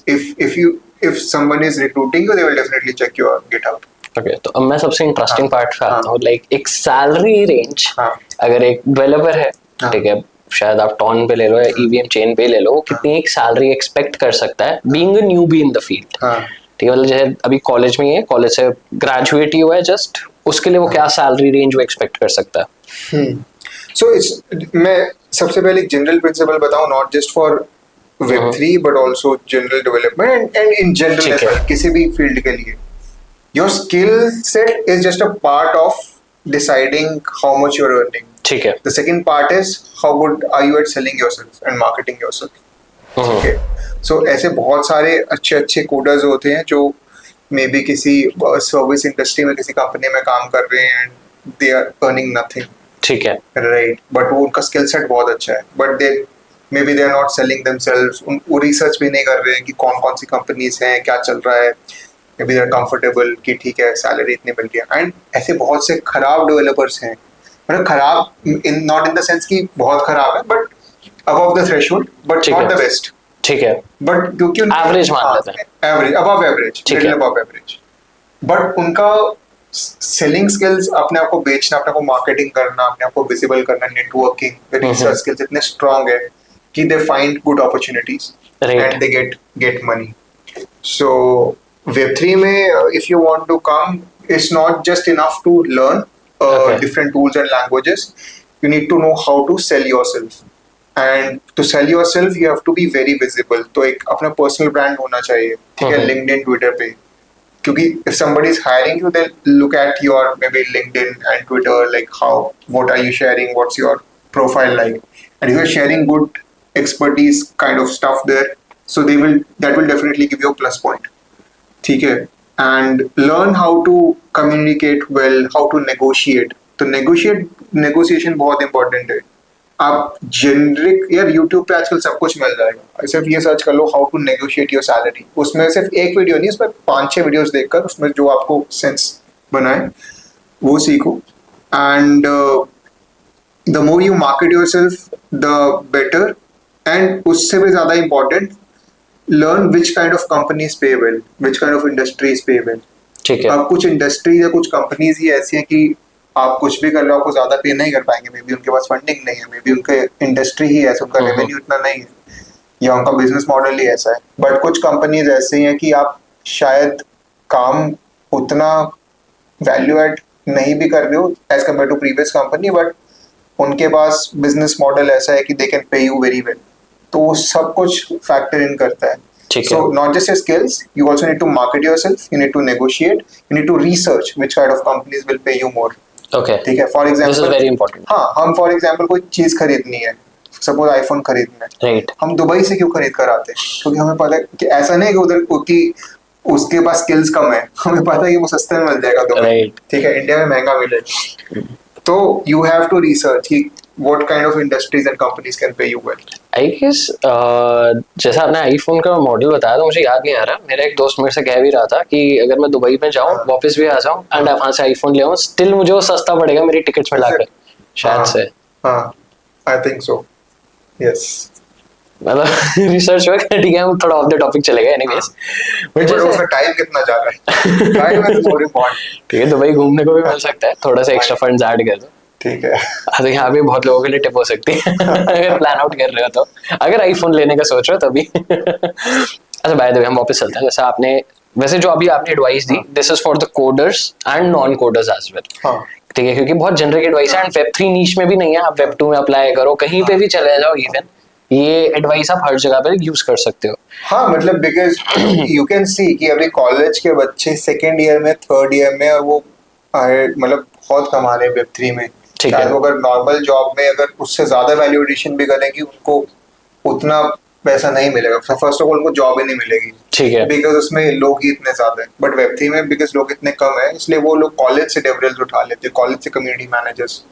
if someone is recruiting you, they will definitely check your GitHub. Okay, तो अब मैं सबसे इंटरेस्टिंग पार्ट पे आता हूँ, लाइक एक salary range, अगर एक डेवलपर है, ठीक है, शायद आप टॉन पे ले लो या EVM चेन पे ले लो, वो कितनी एक सैलरी एक्सपेक्ट कर सकता है being a newbie in the field? ठीक है, मतलब जैसे अभी कॉलेज में ही है, कॉलेज से ग्रेजुएट ही हुआ है जस्ट, उसके लिए वो क्या सैलरी रेंज वो एक्सपेक्ट कर सकता है? सो मैं सबसे पहले एक जनरल प्रिंसिपल बताऊं, not just for Web3 but also general development and in general as well, किसी भी फील्ड के लिए your skill set is just a part of deciding how much you are earning. ठीक है. The second part is how good are you at selling yourself and marketing yourself. ठीक है. सो ऐसे बहुत सारे अच्छे अच्छे कोडर्स होते हैं जो मे बी किसी सर्विस इंडस्ट्री में किसी कंपनी में काम कर रहे हैं and they are earning nothing. ठीक है. राइट. बट वो उनका स्किल सेट बहुत अच्छा है, but they may be they are not selling themselves. वो रिसर्च भी नहीं कर रहे हैं कि कौन कौन सी कंपनीज हैं, क्या चल रहा है. May be they are comfortable कि ठीक है सैलरी इतनी मिल गया. एंड ऐसे बहुत से खराब डेवलपर्स हैं, मतलब खराब in not in the sense कि बहुत खराब है, but above the threshold, but not the best. ठीक है. But क्योंकि एवरेज मान लेते हैं. Average, above average, little above average. But उनका सेलिंग स्किल्स, अपने आप को बेचना, अपने आप को मार्केटिंग करना, अपने आप को विजिबल करना, नेटवर्किंग, रिसर्च स्किल्स इतने स्ट्रांग है कि they find good opportunities and they get money. So Web3 में if you want to come, it's not just enough to learn different tools and languages. You need to know how to sell yourself. And to sell yourself, you have to be very visible. तो एक अपना personal brand होना चाहिए. ठीक है. LinkedIn, Twitter पे. क्योंकि if somebody is hiring you, they'll look at your maybe LinkedIn and Twitter, like what are you sharing, what's your profile like, and if you're sharing good expertise kind of stuff there, so that will definitely give you a plus point. ठीक है. And learn how to communicate well, how to negotiate. तो negotiation बहुत important है. आप generic यार YouTube पे आजकल सब कुछ मिल जाएगा. सिर्फ ये सर्च कर लो how to negotiate your salary. उसमें सिर्फ एक वीडियो नहीं, उसमें 5-6 वीडियोस देखकर उसमें जो आपको सेंस बनाए वो सीखो. And the more you market yourself the better. And उससे भी ज्यादा important, learn which kind of companies pay well, which kind of industries pay well. ठीक है. अब कुछ इंडस्ट्रीज या कुछ कंपनीज ही ऐसी हैं कि आप कुछ भी कर लो आपको ज्यादा पे नहीं कर पाएंगे. मे बी उनके पास फंडिंग नहीं है, मे बी उनके इंडस्ट्री ही ऐसा, उनका रेवेन्यू इतना नहीं है, या उनका बिजनेस मॉडल ही ऐसा है. बट कुछ कंपनीज ऐसे हैं कि आप शायद काम उतना वैल्यू एड नहीं भी कर रहे हो as compare to previous company, but उनके पास बिजनेस मॉडल ऐसा है कि they can pay you very well. तो सब कुछ फैक्टर इन करता है. So not just your skills, you also need to market yourself, you need to negotiate, you need to research which kind of companies will pay you more. Okay. ठीक है. For example, this is very important. हाँ, हम for example कोई चीज खरीदनी है, suppose iPhone खरीदना है. Right. हम दुबई से क्यों खरीद कर आते हैं? क्योंकि हमें पता है कि ऐसा नहीं कि उधर कि उसके पास स्किल्स कम है, हमें पता है कि वो सस्ते में मिल जाएगा दुबई. Right. ठीक है. इंडिया में महंगा मिलेगा. तो you have to research कि what kind of industries and companies can pay you well. I guess जैसा आपने आईफोन का मॉडल बताया तो मुझे याद नहीं आ रहा. मेरा एक दोस्त मेरे से कह भी रहा था कि अगर मैं दुबई में जाऊँ, वापस भी आ जाऊँ एंड वहाँ से आईफोन ले आऊँ, स्टिल मुझे वो सस्ता पड़ेगा मेरी टिकट्स में लाकर शायद से. हाँ, I think so. Yes. मतलब रिसर्च वर्क. ठीक है, हम थोड़ा ऑफ द टॉपिक चले गए एनीवेज. बट उसका टाइम कितना जा रहा है? Time is more important. ठीक है, दुबई घूमने को भी मिल सकता है, थोड़ा सा एक्स्ट्रा फंड्स ऐड कर दो. ठीक है. तो यहाँ पे बहुत लोगों के लिए टिप हो सकती है अगर प्लान आउट कर रहे हो तो, अगर आईफोन लेने का सोच रहे हो तभी. अच्छा, बाय द वे हम वापस चलते हैं. जैसा आपने वैसे जो अभी आपने एडवाइस दी, this is for the coders and non coders as well. ठीक है, क्योंकि बहुत जनरिक एडवाइस है एंड Web3 नीश में भी नहीं है. आप Web2 में अप्लाई करो, कहीं पे भी चले जाओ, इवन ये एडवाइस आप हर जगह पे यूज कर सकते हो. हाँ, मतलब बिकॉज यू कैन सी कि अभी कॉलेज के बच्चे सेकेंड ईयर में, थर्ड ईयर में, और वो मतलब बहुत कमा रहे हैं Web3 में. शायद अगर नॉर्मल जॉब में अगर उससे ज्यादा वैल्यू एडिशन भी करेंगे, उनको उतना पैसा नहीं मिलेगा. फर्स्ट ऑफ ऑल उनको जॉब ही नहीं मिलेगी. ठीक है. बिकॉज उसमें लोग ही इतने ज्यादा है. बट Web3 में बिकॉज लोग इतने कम है, इसलिए वो लोग कॉलेज से डेवलपर्स उठा लेते हैं, कॉलेज से कम्युनिटी मैनेजर्स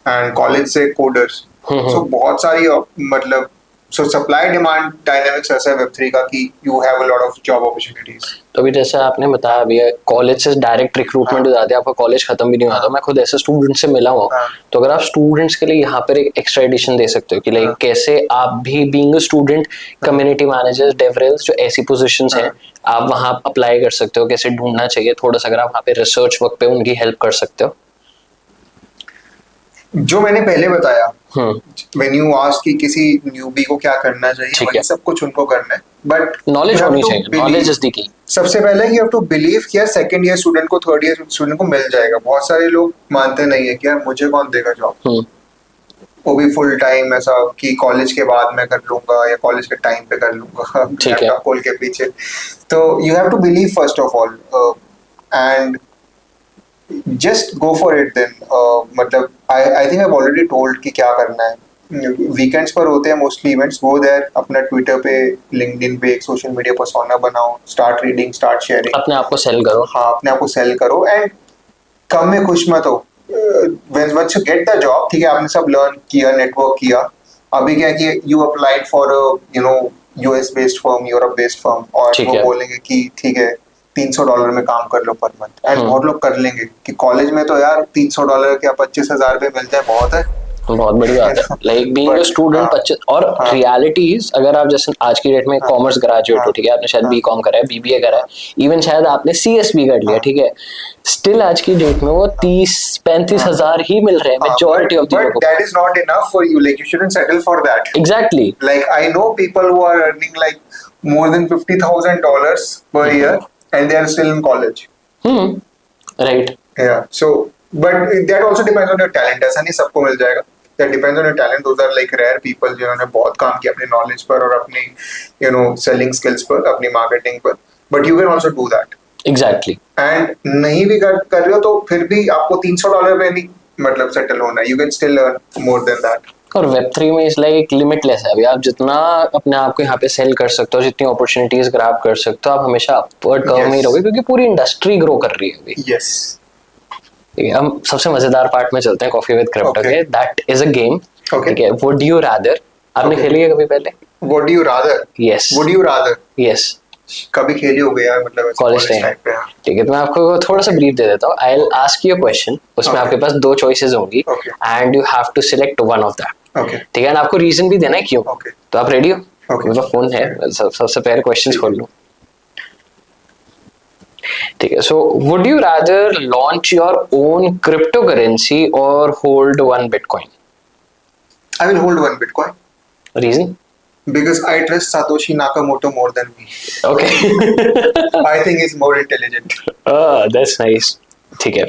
एंड कॉलेज से कोडर्स. सो बहुत सारी मतलब सो सप्लाई डिमांड डायनामिक्स ऐसा है Web3 का कि you have a lot of job opportunities. तो अभी जैसे आपने बताया अभी कॉलेज से डायरेक्ट रिक्रूटमेंट हो जाती है, आपका कॉलेज खत्म भी नहीं होता. मैं खुद ऐसे स्टूडेंट से मिला हूँ. तो अगर आप स्टूडेंट्स के लिए यहाँ पर एक एक्स्ट्रा एडिशन दे सकते हो कि लाइक कैसे आप भी being a student, community managers, DevRels, जो ऐसी पोजीशंस हैं आप वहाँ अप्लाई कर सकते हो, कैसे ढूंढना चाहिए, थोड़ा सा अगर आप वहाँ पे रिसर्च वर्क पे उनकी हेल्प कर सकते हो. जो मैंने पहले बताया, when you ask कि किसी न्यूबी को क्या करना चाहिए, वही सब कुछ उनको करना है. बट नॉलेज होनी चाहिए. Knowledge is the key. सबसे पहले यू हैव टू बिलीव कि यार सेकंड ईयर स्टूडेंट को, थर्ड ईयर स्टूडेंट को मिल जाएगा. बहुत सारे लोग मानते नहीं है कि यार मुझे कौन देगा जॉब. वो भी फुल टाइम ऐसा कि कॉलेज के बाद मैं कर लूंगा या कॉलेज के टाइम पे कर लूंगा ठीक है। लैपटॉप खोल के पीछे। तो you have to believe first of all and just go for it then. मतलब I think I already told कि क्या करना है। वीकेंड्स पर होते हैं मोस्टली इवेंट्स, गो देयर, अपना ट्विटर पे लिंक्डइन पे एक सोशल मीडिया पर्सोना बनाओ, स्टार्ट रीडिंग, स्टार्ट शेयरिंग, अपने आप को सेल करो। हाँ अपने आप को सेल करो एंड कम में खुश मत हो। Once you get the job, ठीक है आपने सब लर्न किया, नेटवर्क किया, अभी क्या है कि you applied for you know US based firm, Europe based firm, और ठीक वो है। बोलेंगे कि ठीक है $300 में काम कर लो पर मंथ। एंड बहुत लोग कर लेंगे कि कॉलेज में तो यार $300 क्या 25,000 पे मिलता है, बहुत है। बहुत बड़ी बात है, like being a But, student. हाँ, 25 और हाँ, रियलिटी इज, अगर आप जैसे आज की डेट में हाँ, कॉमर्स ग्रेजुएट हो, हाँ, ठीक है, आपने शायद हाँ, बीकॉम करा है, बीबीए करा है, हाँ, इवन शायद आपने सीएसबी कर लिया, हाँ, ठीक है, स्टिल आज की डेट में वो 30-35 हजार ही मिल रहे हैं मेजॉरिटी ऑफ द but लोगों को। that is not enough for you. Like you shouldn't settle for that. Exactly. Like I know people who are earning like more than $50,000 per year, and they are still in college. Right. Yeah. So, but that also depends on your talent. ऐसा नहीं सबको मिल जाएगा. That depends on your talent. Those are like rare people जिन्होंने बहुत काम किया अपने knowledge पर और अपनी selling skills पर, अपनी marketing पर. But you can also do that. Exactly. And नहीं भी कर रहे हो तो फिर भी आपको $300 पे नहीं मतलब सेटल होना है. You can still earn more than that. और Web3 में इस लाइक लिमिटलेस है, अभी आप जितना अपने आप को यहाँ पे सेल कर सकते हो, जितनी अपॉर्चुनिटीज ग्रैब कर सकते हो, आप हमेशा अपवर्ड कर्व में ही रहोगे, क्योंकि पूरी इंडस्ट्री ग्रो कर रही है अभी। Yes. ठीक है, हम सबसे मजेदार पार्ट में चलते हैं कॉफी विद क्रिप्टो Okay. के। That is a game. Okay. ठीक है, वुड यू रादर, आपने Okay. खेली है कभी पहले? What do you rather? Yes. Would you rather? Yes. कभी खेली हो गई यार, मतलब कॉलेज टाइम पे। हाँ. ठीक है, तो मैं आपको थोड़ा सा ब्रीफ दे देता हूँ। I will ask you a question, उसमें Okay. आपके पास 2 चॉइसेस होंगी Okay. And you have to select one of that. Okay. ठीक है, और आपको रीजन भी देना है क्यों। Okay. तो आप रेडी हो? Okay. मेरा फोन है, सबसे पहले क्वेश्चंस खोल लूं। ठीक है, so would you rather launch your own crypto currency और hold one Bitcoin? I will hold one Bitcoin reason? because I trust Satoshi Nakamoto more than me. Okay. I think he's more intelligent. That's nice. ठीक है,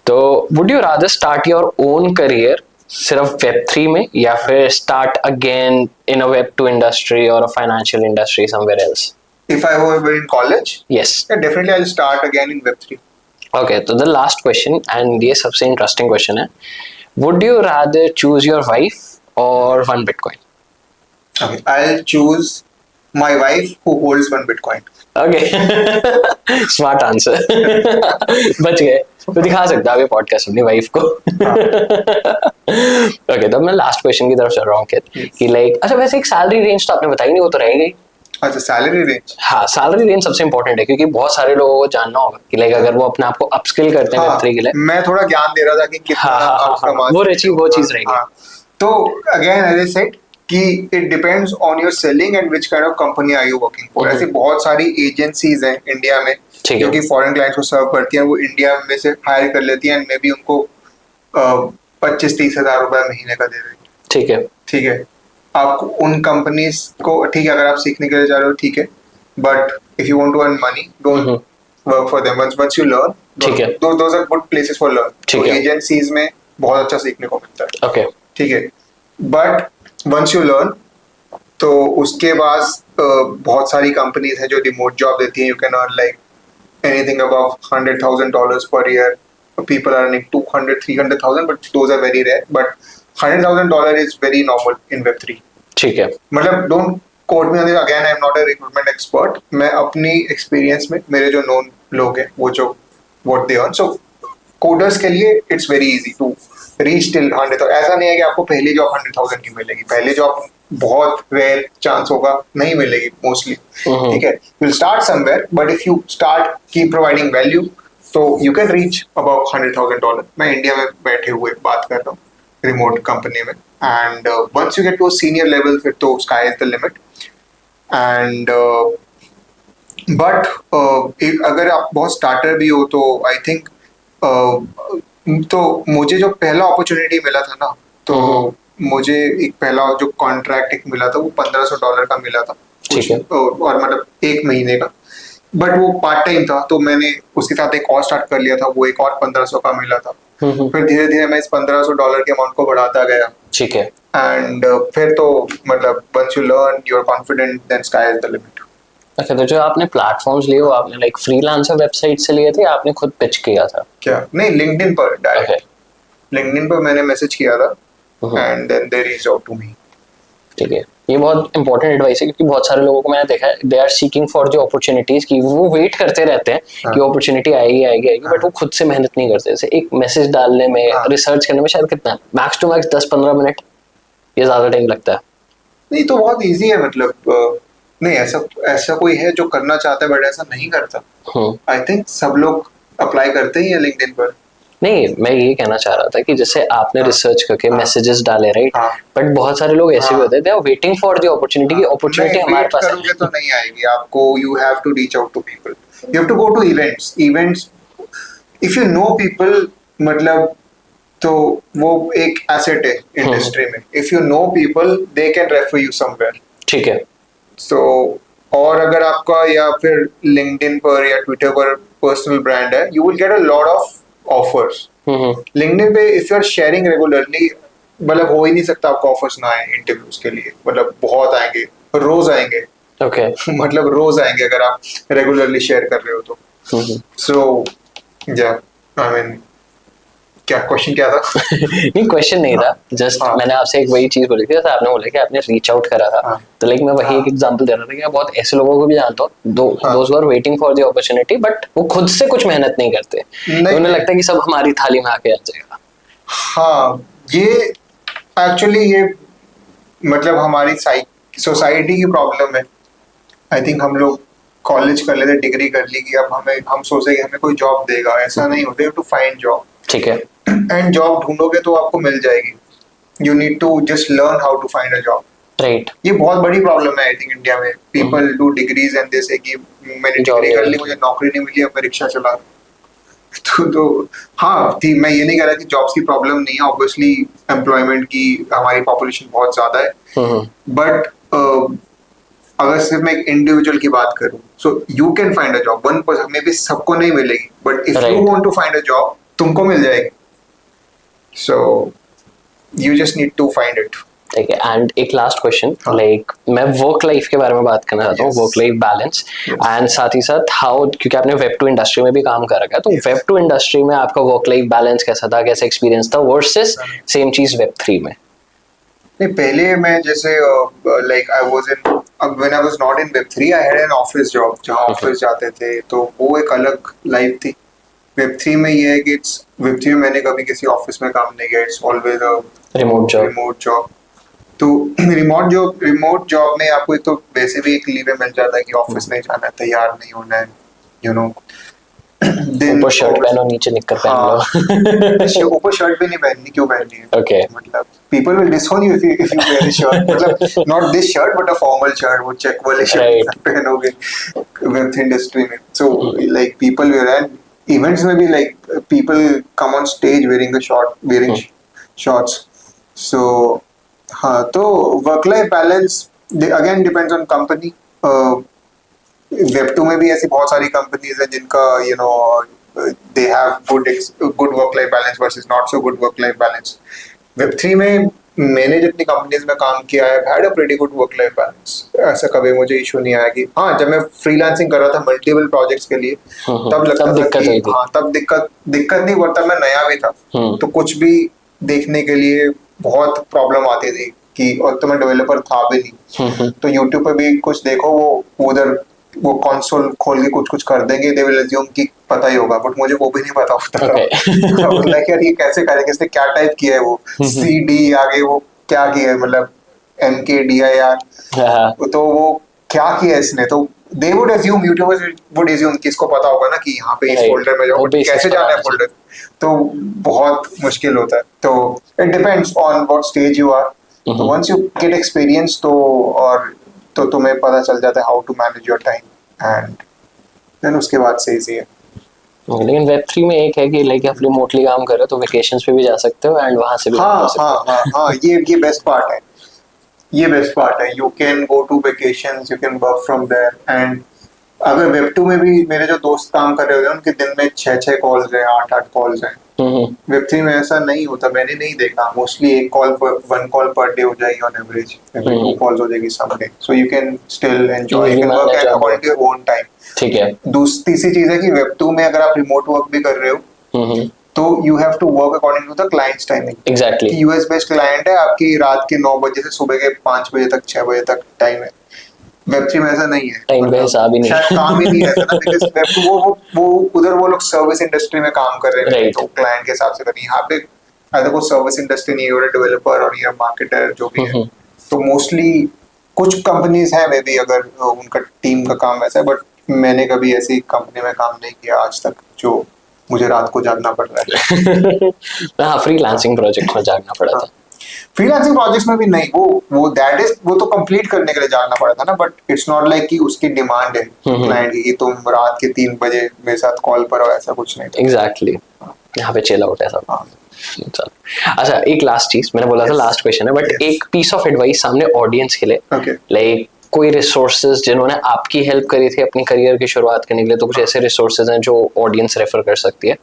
तो would you rather start your own career सिर्फ Web3 में, या फिर start again in a Web2 industry और a financial industry somewhere else? If I were in college, yes. yeah, definitely I'll start again in Web3. Okay, तो the last question, and ये सबसे interesting question है, would you rather choose your wife और one Bitcoin? Okay, I'll choose my wife who holds one Bitcoin. Okay. Smart answer. बच गए। तो दिखा सकता है पॉडकास्ट अपनी वाइफ को। ओके, तो मैं लास्ट क्वेश्चन की तरफ चल रहा हूँ कि लाइक, अच्छा वैसे एक सैलरी रेंज तो आपने बताई नहीं, वो तो रह गई। अच्छा, सैलरी रेंज। हाँ, सैलरी रेंज सबसे इंपॉर्टेंट है, क्योंकि बहुत सारे लोगों को जानना होगा कि लाइक अगर वो अपने आप को अपस्किल करते हैं Web3 के लिए। मैं थोड़ा ज्ञान दे रहा था कि कितना आप कमा वो सकते हो। वो चीज रहेगी। हाँ, तो अगेन एज आई सेड कि it depends on your selling and which kind of company are you working for. ऐसी बहुत सारी एजेंसीज हैं इंडिया में जो कि फॉरेन क्लाइंट्स को सर्व करती हैं, वो इंडिया में से हायर कर लेती हैं एंड मे बी उनको 25-30 हजार रुपए महीने का दे रही है। ठीक है। ठीक है, आप उन कंपनीज को, ठीक है, अगर आप सीखने के लिए जा रहे हो ठीक है, but if you want to earn money don't work for them. Once you learn, ठीक है, those are good places for learn. ठीक तो है, एजेंसीज में बहुत अच्छा सीखने को मिलता है। ओके, ठीक है, बट वंस यू लर्न तो उसके बाद बहुत सारी कंपनीज हैं जो रिमोट जॉब देती हैं। You can earn like anything above $100,000 per year. People are earning 200-300,000, but those are very rare. But $100,000 is very normal in Web3. ठीक है, मतलब don't quote me on this. Again, I am not a recruitment expert. मैं अपनी experience में मेरे जो known लोग हैं वो जो what they earn. So coders के लिए it's very easy to reach till 100,000. ऐसा नहीं है कि आपको पहली जॉब 100,000 की मिलेगी. पहली जॉब बहुत रेयर चांस होगा, नहीं मिलेगी मोस्टली. ठीक है, you'll start somewhere, but if you start keep providing value, तो you can reach about $100,000. मैं इंडिया में बैठे हुए बात कर रहा हूँ रिमोट कंपनी में. And once you get to a senior level, फिर तो sky is the limit. And but अगर आप बहुत स्टार्टर भी हो तो आई थिंक तो मुझे जो पहला अपॉर्चुनिटी मिला था ना, तो मुझे एक पहला जो कॉन्ट्रैक्ट एक मिला था वो $1,500 का मिला था. ठीक है, और मतलब 1 महीने का, बट वो पार्ट टाइम था, तो मैंने उसके साथ एक और स्टार्ट कर लिया था, वो एक और 1,500 का मिला था. फिर धीरे धीरे मैं इस $1500 के अमाउंट को बढ़ाता गया, ठीक है। एंड फिर तो मतलब once you learn you are confident then sky is the limit. अच्छा, तो जो आपने प्लेटफॉर्म्स लिए वो आपने लाइक फ्रीलांसर वेबसाइट से लिए थे या आपने खुद पिच किया था? क्या? नहीं, लिंक्डइन पर डायरेक्ट। लिंक्डइन पर मैंने मैसेज किया था and then they reached out to me. ठीक है, ये बहुत इंपॉर्टेंट एडवाइस है क्योंकि बहुत सारे लोगों को मैंने देखा है they are seeking for the opportunities की वो वेट करते रहते हैं कि अपॉर्चुनिटी आएगी आएगी आएगी, बट वो खुद से मेहनत नहीं करते। जैसे एक मैसेज डालने में, रिसर्च करने में शायद कितना मैक्स टू मैक्स 10-15 मिनट, ये ज्यादा टाइम लगता है। नहीं तो बहुत इजी है, मतलब नहीं ऐसा कोई है जो करना चाहता है बट ऐसा नहीं करता। आई थिंक सब लोग अप्लाई करते ही है लिंक्डइन पर। नहीं, मैं ये कहना चाह रहा था कि जैसे आपने रिसर्च करके मैसेजेस डाले, राइट, बट बहुत सारे लोग ऐसे भी होते हैं they are waiting for the opportunity की अपॉर्चुनिटी हमारे पास करोगे तो नहीं आएगी आपको। You have to reach out to people, you have to go to events if you know people, मतलब तो वो एक एसेट है इंडस्ट्री में। If you know people they can refer you somewhere. ठीक है। सो और अगर आपका या फिर लिंक्डइन पर या ट्विटर पर पर्सनल ब्रांड है, you will get a lot of offers. LinkedIn पे if you are sharing regularly, मतलब हो ही नहीं सकता आपको ऑफर्स ना आए इंटरव्यूज के लिए। मतलब बहुत आएंगे, रोज आएंगे। ओके मतलब रोज आएंगे अगर आप रेगुलरली शेयर कर रहे हो तो। सो या आई मीन क्या क्वेश्चन क्या था? नहीं, क्वेश्चन नहीं था, जस्ट मैंने आपसे एक वही चीज बोली थी, जैसे आपने बोला कि आपने रीच आउट करा था, तो लाइक मैं वही एक एग्जांपल दे रहा था कि मैं बहुत ऐसे लोगों को भी जानता हूँ those who are waiting for the opportunity but वो खुद से कुछ मेहनत नहीं करते। उन्हें लगता है कि सब हमारी थाली में आके आ जाएगा। हाँ, ये एक्चुअली ये मतलब हमारी सोसाइटी की प्रॉब्लम है। आई थिंक हम लोग कॉलेज कर लेते, डिग्री कर ली कि अब हम सोचे कि हमें कोई जॉब देगा। ऐसा नहीं होता, यू टू फाइंड जॉब। ठीक है। एंड जॉब ढूंढोगे तो आपको मिल जाएगी। You need to just learn how to find a job. Right. ये बहुत बड़ी प्रॉब्लम है आई थिंक इंडिया में। People do degrees and they say कि मैंने डिग्री कर ली, मुझे नौकरी नहीं मिली, अब मैं रिक्शा चला। तो हाँ थी, मैं ये नहीं कह रहा कि जॉब्स की प्रॉब्लम नहीं है। ऑब्वियसली एम्प्लॉयमेंट की हमारी पॉपुलेशन बहुत ज्यादा है, बट अगर सिर्फ मैं एक इंडिविजुअल की बात करूं, so you can find a job. 1% में भी सबको नहीं मिलेगी, but if you want to find a job तुमको मिल जाएगी। So you just need to find it. ठीक है। एंड एक लास्ट क्वेश्चन, लाइक मैं वर्क लाइफ के बारे में बात करना चाहता हूँ, वर्क लाइफ बैलेंस, एंड साथ ही साथ हाउ, क्योंकि आपने वेब टू इंडस्ट्री में भी काम कर रखा है, तो वेब टू इंडस्ट्री में आपका वर्क लाइफ बैलेंस कैसा था, कैसा एक्सपीरियंस था वर्सेस सेम चीज Web3 में? नहीं, पहले मैं जैसे like I was in, when I was not in Web3 I had an office job जहाँ ऑफिस जाते थे, तो वो एक अलग लाइफ थी। Web3 में ये है कि Web3 में मैंने कभी किसी ऑफिस में काम नहीं किया। It's always a remote job. तो रिमोट जॉब में आपको एक तो वैसे भी एक लीव मिल जाता है कि ऑफिस नहीं जाना है, तैयार नहीं होना है, यू नो। ऊपर शर्ट पहनो, नीचे निक्कर पहन लो। ऊपर शर्ट भी नहीं पहननी, क्यों पहननी है? ओके, मतलब people will disown you if you wear a shirt. मतलब not this shirt but a formal shirt, वो चेक वाले शर्ट पहनोगे वेब इंडस्ट्री में। So like people wear, and events में भी like people come on stage wearing shorts. So हाँ, तो work life balance again depends on company. Web2 में भी ऐसी बहुत सारी कंपनीज हैं जिनका you know they have good work life balance versus not so good work life balance. Web3 में मैंने जितनी कंपनीज में काम किया है, had a pretty good work life balance. ऐसा कभी मुझे इशू नहीं आया कि हाँ, जब मैं फ्रीलांसिंग कर रहा था मल्टीपल प्रोजेक्ट्स के लिए, तब लगता था कि हाँ, तब दिक्कत नहीं, पर तब मैं नया भी था, तो कुछ भी देखने के लिए बहुत प्रॉब्लम आती थी कि, और तो मैं डेवलपर था भी नहीं, तो यूट्यूब पे भी कुछ देखो, वो उधर वो कंसोल खोल के कुछ कर देंगे, दे विल अज्यूम कि पता ही होगा, बट मुझे वो भी नहीं पता होता था। लाइक यार ये कैसे करेंगे, इसने क्या टाइप किया है, वो CD आगे वो क्या किया है, मतलब MKDIR, तो वो क्या किया इसने, तो they would assume, YouTubers would assume कि इसको पता होगा ना कि यहाँ पे इस फोल्डर में जाओ, कैसे जाना है फोल्डर, तो बहुत मुश्किल होता है। तो it depends on what stage you are. तो वंस यू गेट एक्सपीरियंस, तो तुम्हें पता चल जाता है how to manage your time, and then उसके बाद से इजी है। लेकिन Web3 में एक है कि लाइक आप रिमोटली काम कर रहे हो तो वेकेशंस पे भी जा सकते हो एंड वहां से भी हाँ हाँ हाँ हाँ, ये बेस्ट पार्ट है, ये बेस्ट पार्ट है। You can go to vacations, you can work from there, and अगर वेब 2 में भी मेरे जो दोस्त काम कर रहे होते हैं उनके दिन में 6 कॉल्स हैं, 8 कॉल्स हैं। वेब 3 में ऐसा नहीं होता, मैंने नहीं देखा। मोस्टली वन कॉल पर डे हो जाएगी ऑन एवरेज, 2 कॉल्स हो जाएगी someday, so you can still enjoy, you can work according to your own time. ठीक है। तीसरी चीज है कि वेब 2 में अगर आप रिमोट वर्क भी कर रहे हो तो you have to work according to the clients timing. Exactly. US based client है, आपकी रात के 9 बजे से सुबह के 5 बजे तक, 6 बजे तक टाइम है। वेब 3 में ऐसा नहीं है, टाइम का हिसाब ही नहीं, शायद काम ही नहीं है ऐसा ना, बिकॉज़ वेब 2 वो उधर वो लोग सर्विस इंडस्ट्री में काम कर रहे हैं, तो क्लाइंट के हिसाब से करें। यहाँ पे अगर कोई सर्विस इंडस्ट्री नहीं है, और डेवलपर और या मार्केटर जो भी है, तो मोस्टली कुछ कंपनीज हैं मे बी अगर उनका टीम का काम ऐसा है, बट मैंने कभी ऐसी कंपनी में काम नहीं किया आज तक जो मुझे रात को जागना पड़ रहा है। हाँ, फ्रीलांसिंग प्रोजेक्ट में जागना पड़ा था। फ्रीलांसिंग प्रोजेक्ट्स में भी नहीं, वो तो कंप्लीट करने के लिए जाना पड़ा था ना, बट इट्स नॉट लाइक कि उसकी डिमांड है क्लाइंट की कि तुम रात के 3 बजे मेरे साथ कॉल पर हो, ऐसा कुछ नहीं। एग्जैक्टली, यहाँ पे चिल आउट है सब। अच्छा, एक लास्ट चीज मैंने बोला था, लास्ट क्वेश्चन है, बट एक पीस ऑफ एडवाइस सामने ऑडियंस के लिए, लाइक कोई रिसोर्सेज जिन्होंने आपकी हेल्प करी थी अपनी करियर की शुरुआत करने के लिए, तो कुछ ऐसे रिसोर्सेज हैं जो ऑडियंस रेफर कर सकती है?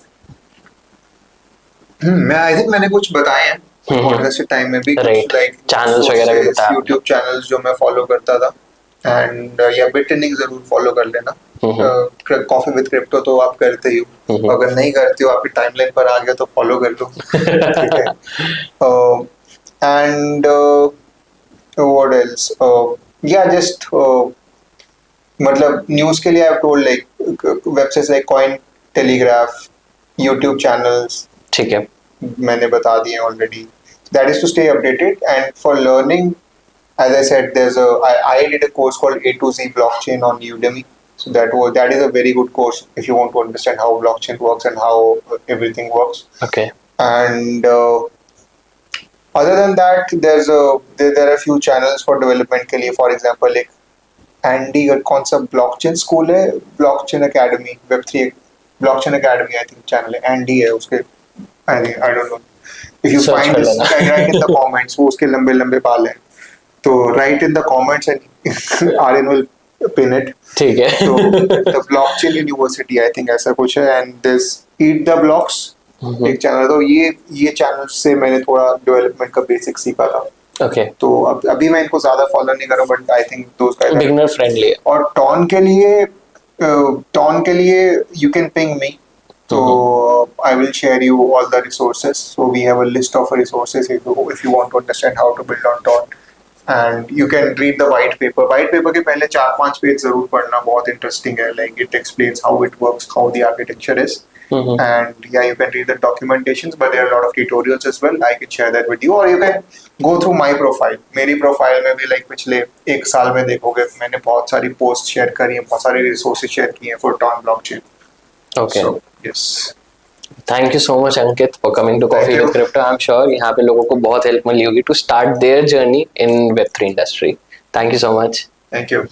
मैं आई थिंक मैंने कुछ बताए हैं पॉडकास्ट के टाइम में भी, कुछ लाइक चैनल्स वगैरह भी बताया, YouTube चैनल्स जो मैं फॉलो करता था, एंड या बिटनिंग जरूर फॉलो कर लेना। कॉफी विद क्रिप्टो तो आप करते ही हो, अगर नहीं करते हो आपकी टाइमलाइन पर आ गया तो फॉलो कर लो। ठीक है। एंड व्हाट एल्स, या जस्ट मतलब न्यूज़ के लिए I have told like websites like coin telegraph, YouTube channels, ठीक है, मैंने बता दिए already. That is to stay updated, and for learning, as I said, I did a course called A to Z blockchain on Udemy. So that is a very good course if you want to understand how blockchain works and how everything works. Okay. And other than that, there are a few channels for development के लिए, for example, like Andy कौन सा blockchain school है, blockchain academy, Web3 blockchain academy I think channel है, Andy है उसके, I don't know. If you find this, write in the comments. वो उसके लंबे लंबे बाल हैं, तो write in the comments and Aryan will pin it. ठीक है। तो the blockchain university I think ऐसा कुछ है, and this eat the blocks एक चैनल, तो ये चैनल से मैंने थोड़ा डेवलपमेंट का बेसिक सीखा था। Okay. तो अभी मैं इनको ज्यादा फॉलो नहीं कर रहा, बट आई थिंक दोस्त का बिगिनर फ्रेंडली है। और टॉन के लिए you can ping me. So I will share you all the resources. So we have a list of resources if you want to understand how to build on Torn. And you can read the white paper. White paper के पहले 4-5 page जरूर पढ़ना, बहुत interesting है. Like it explains how it works, how the architecture is. And yeah, you can read the documentations, but there are a lot of tutorials as well. I can share that with you, or you can go through my profile. मेरी profile में भी like पिछले 1 साल में देखोगे मैंने बहुत सारी posts share करी हैं, बहुत सारे resources share किए हैं for Torn blockchain. Okay. So, yes. Thank you so much, Ankit, for coming to Coffee with Crypto. I'm sure यहाँ पे लोगों को बहुत हेल्प मिली होगी to start their journey in Web3 industry. Thank you so much. Thank you.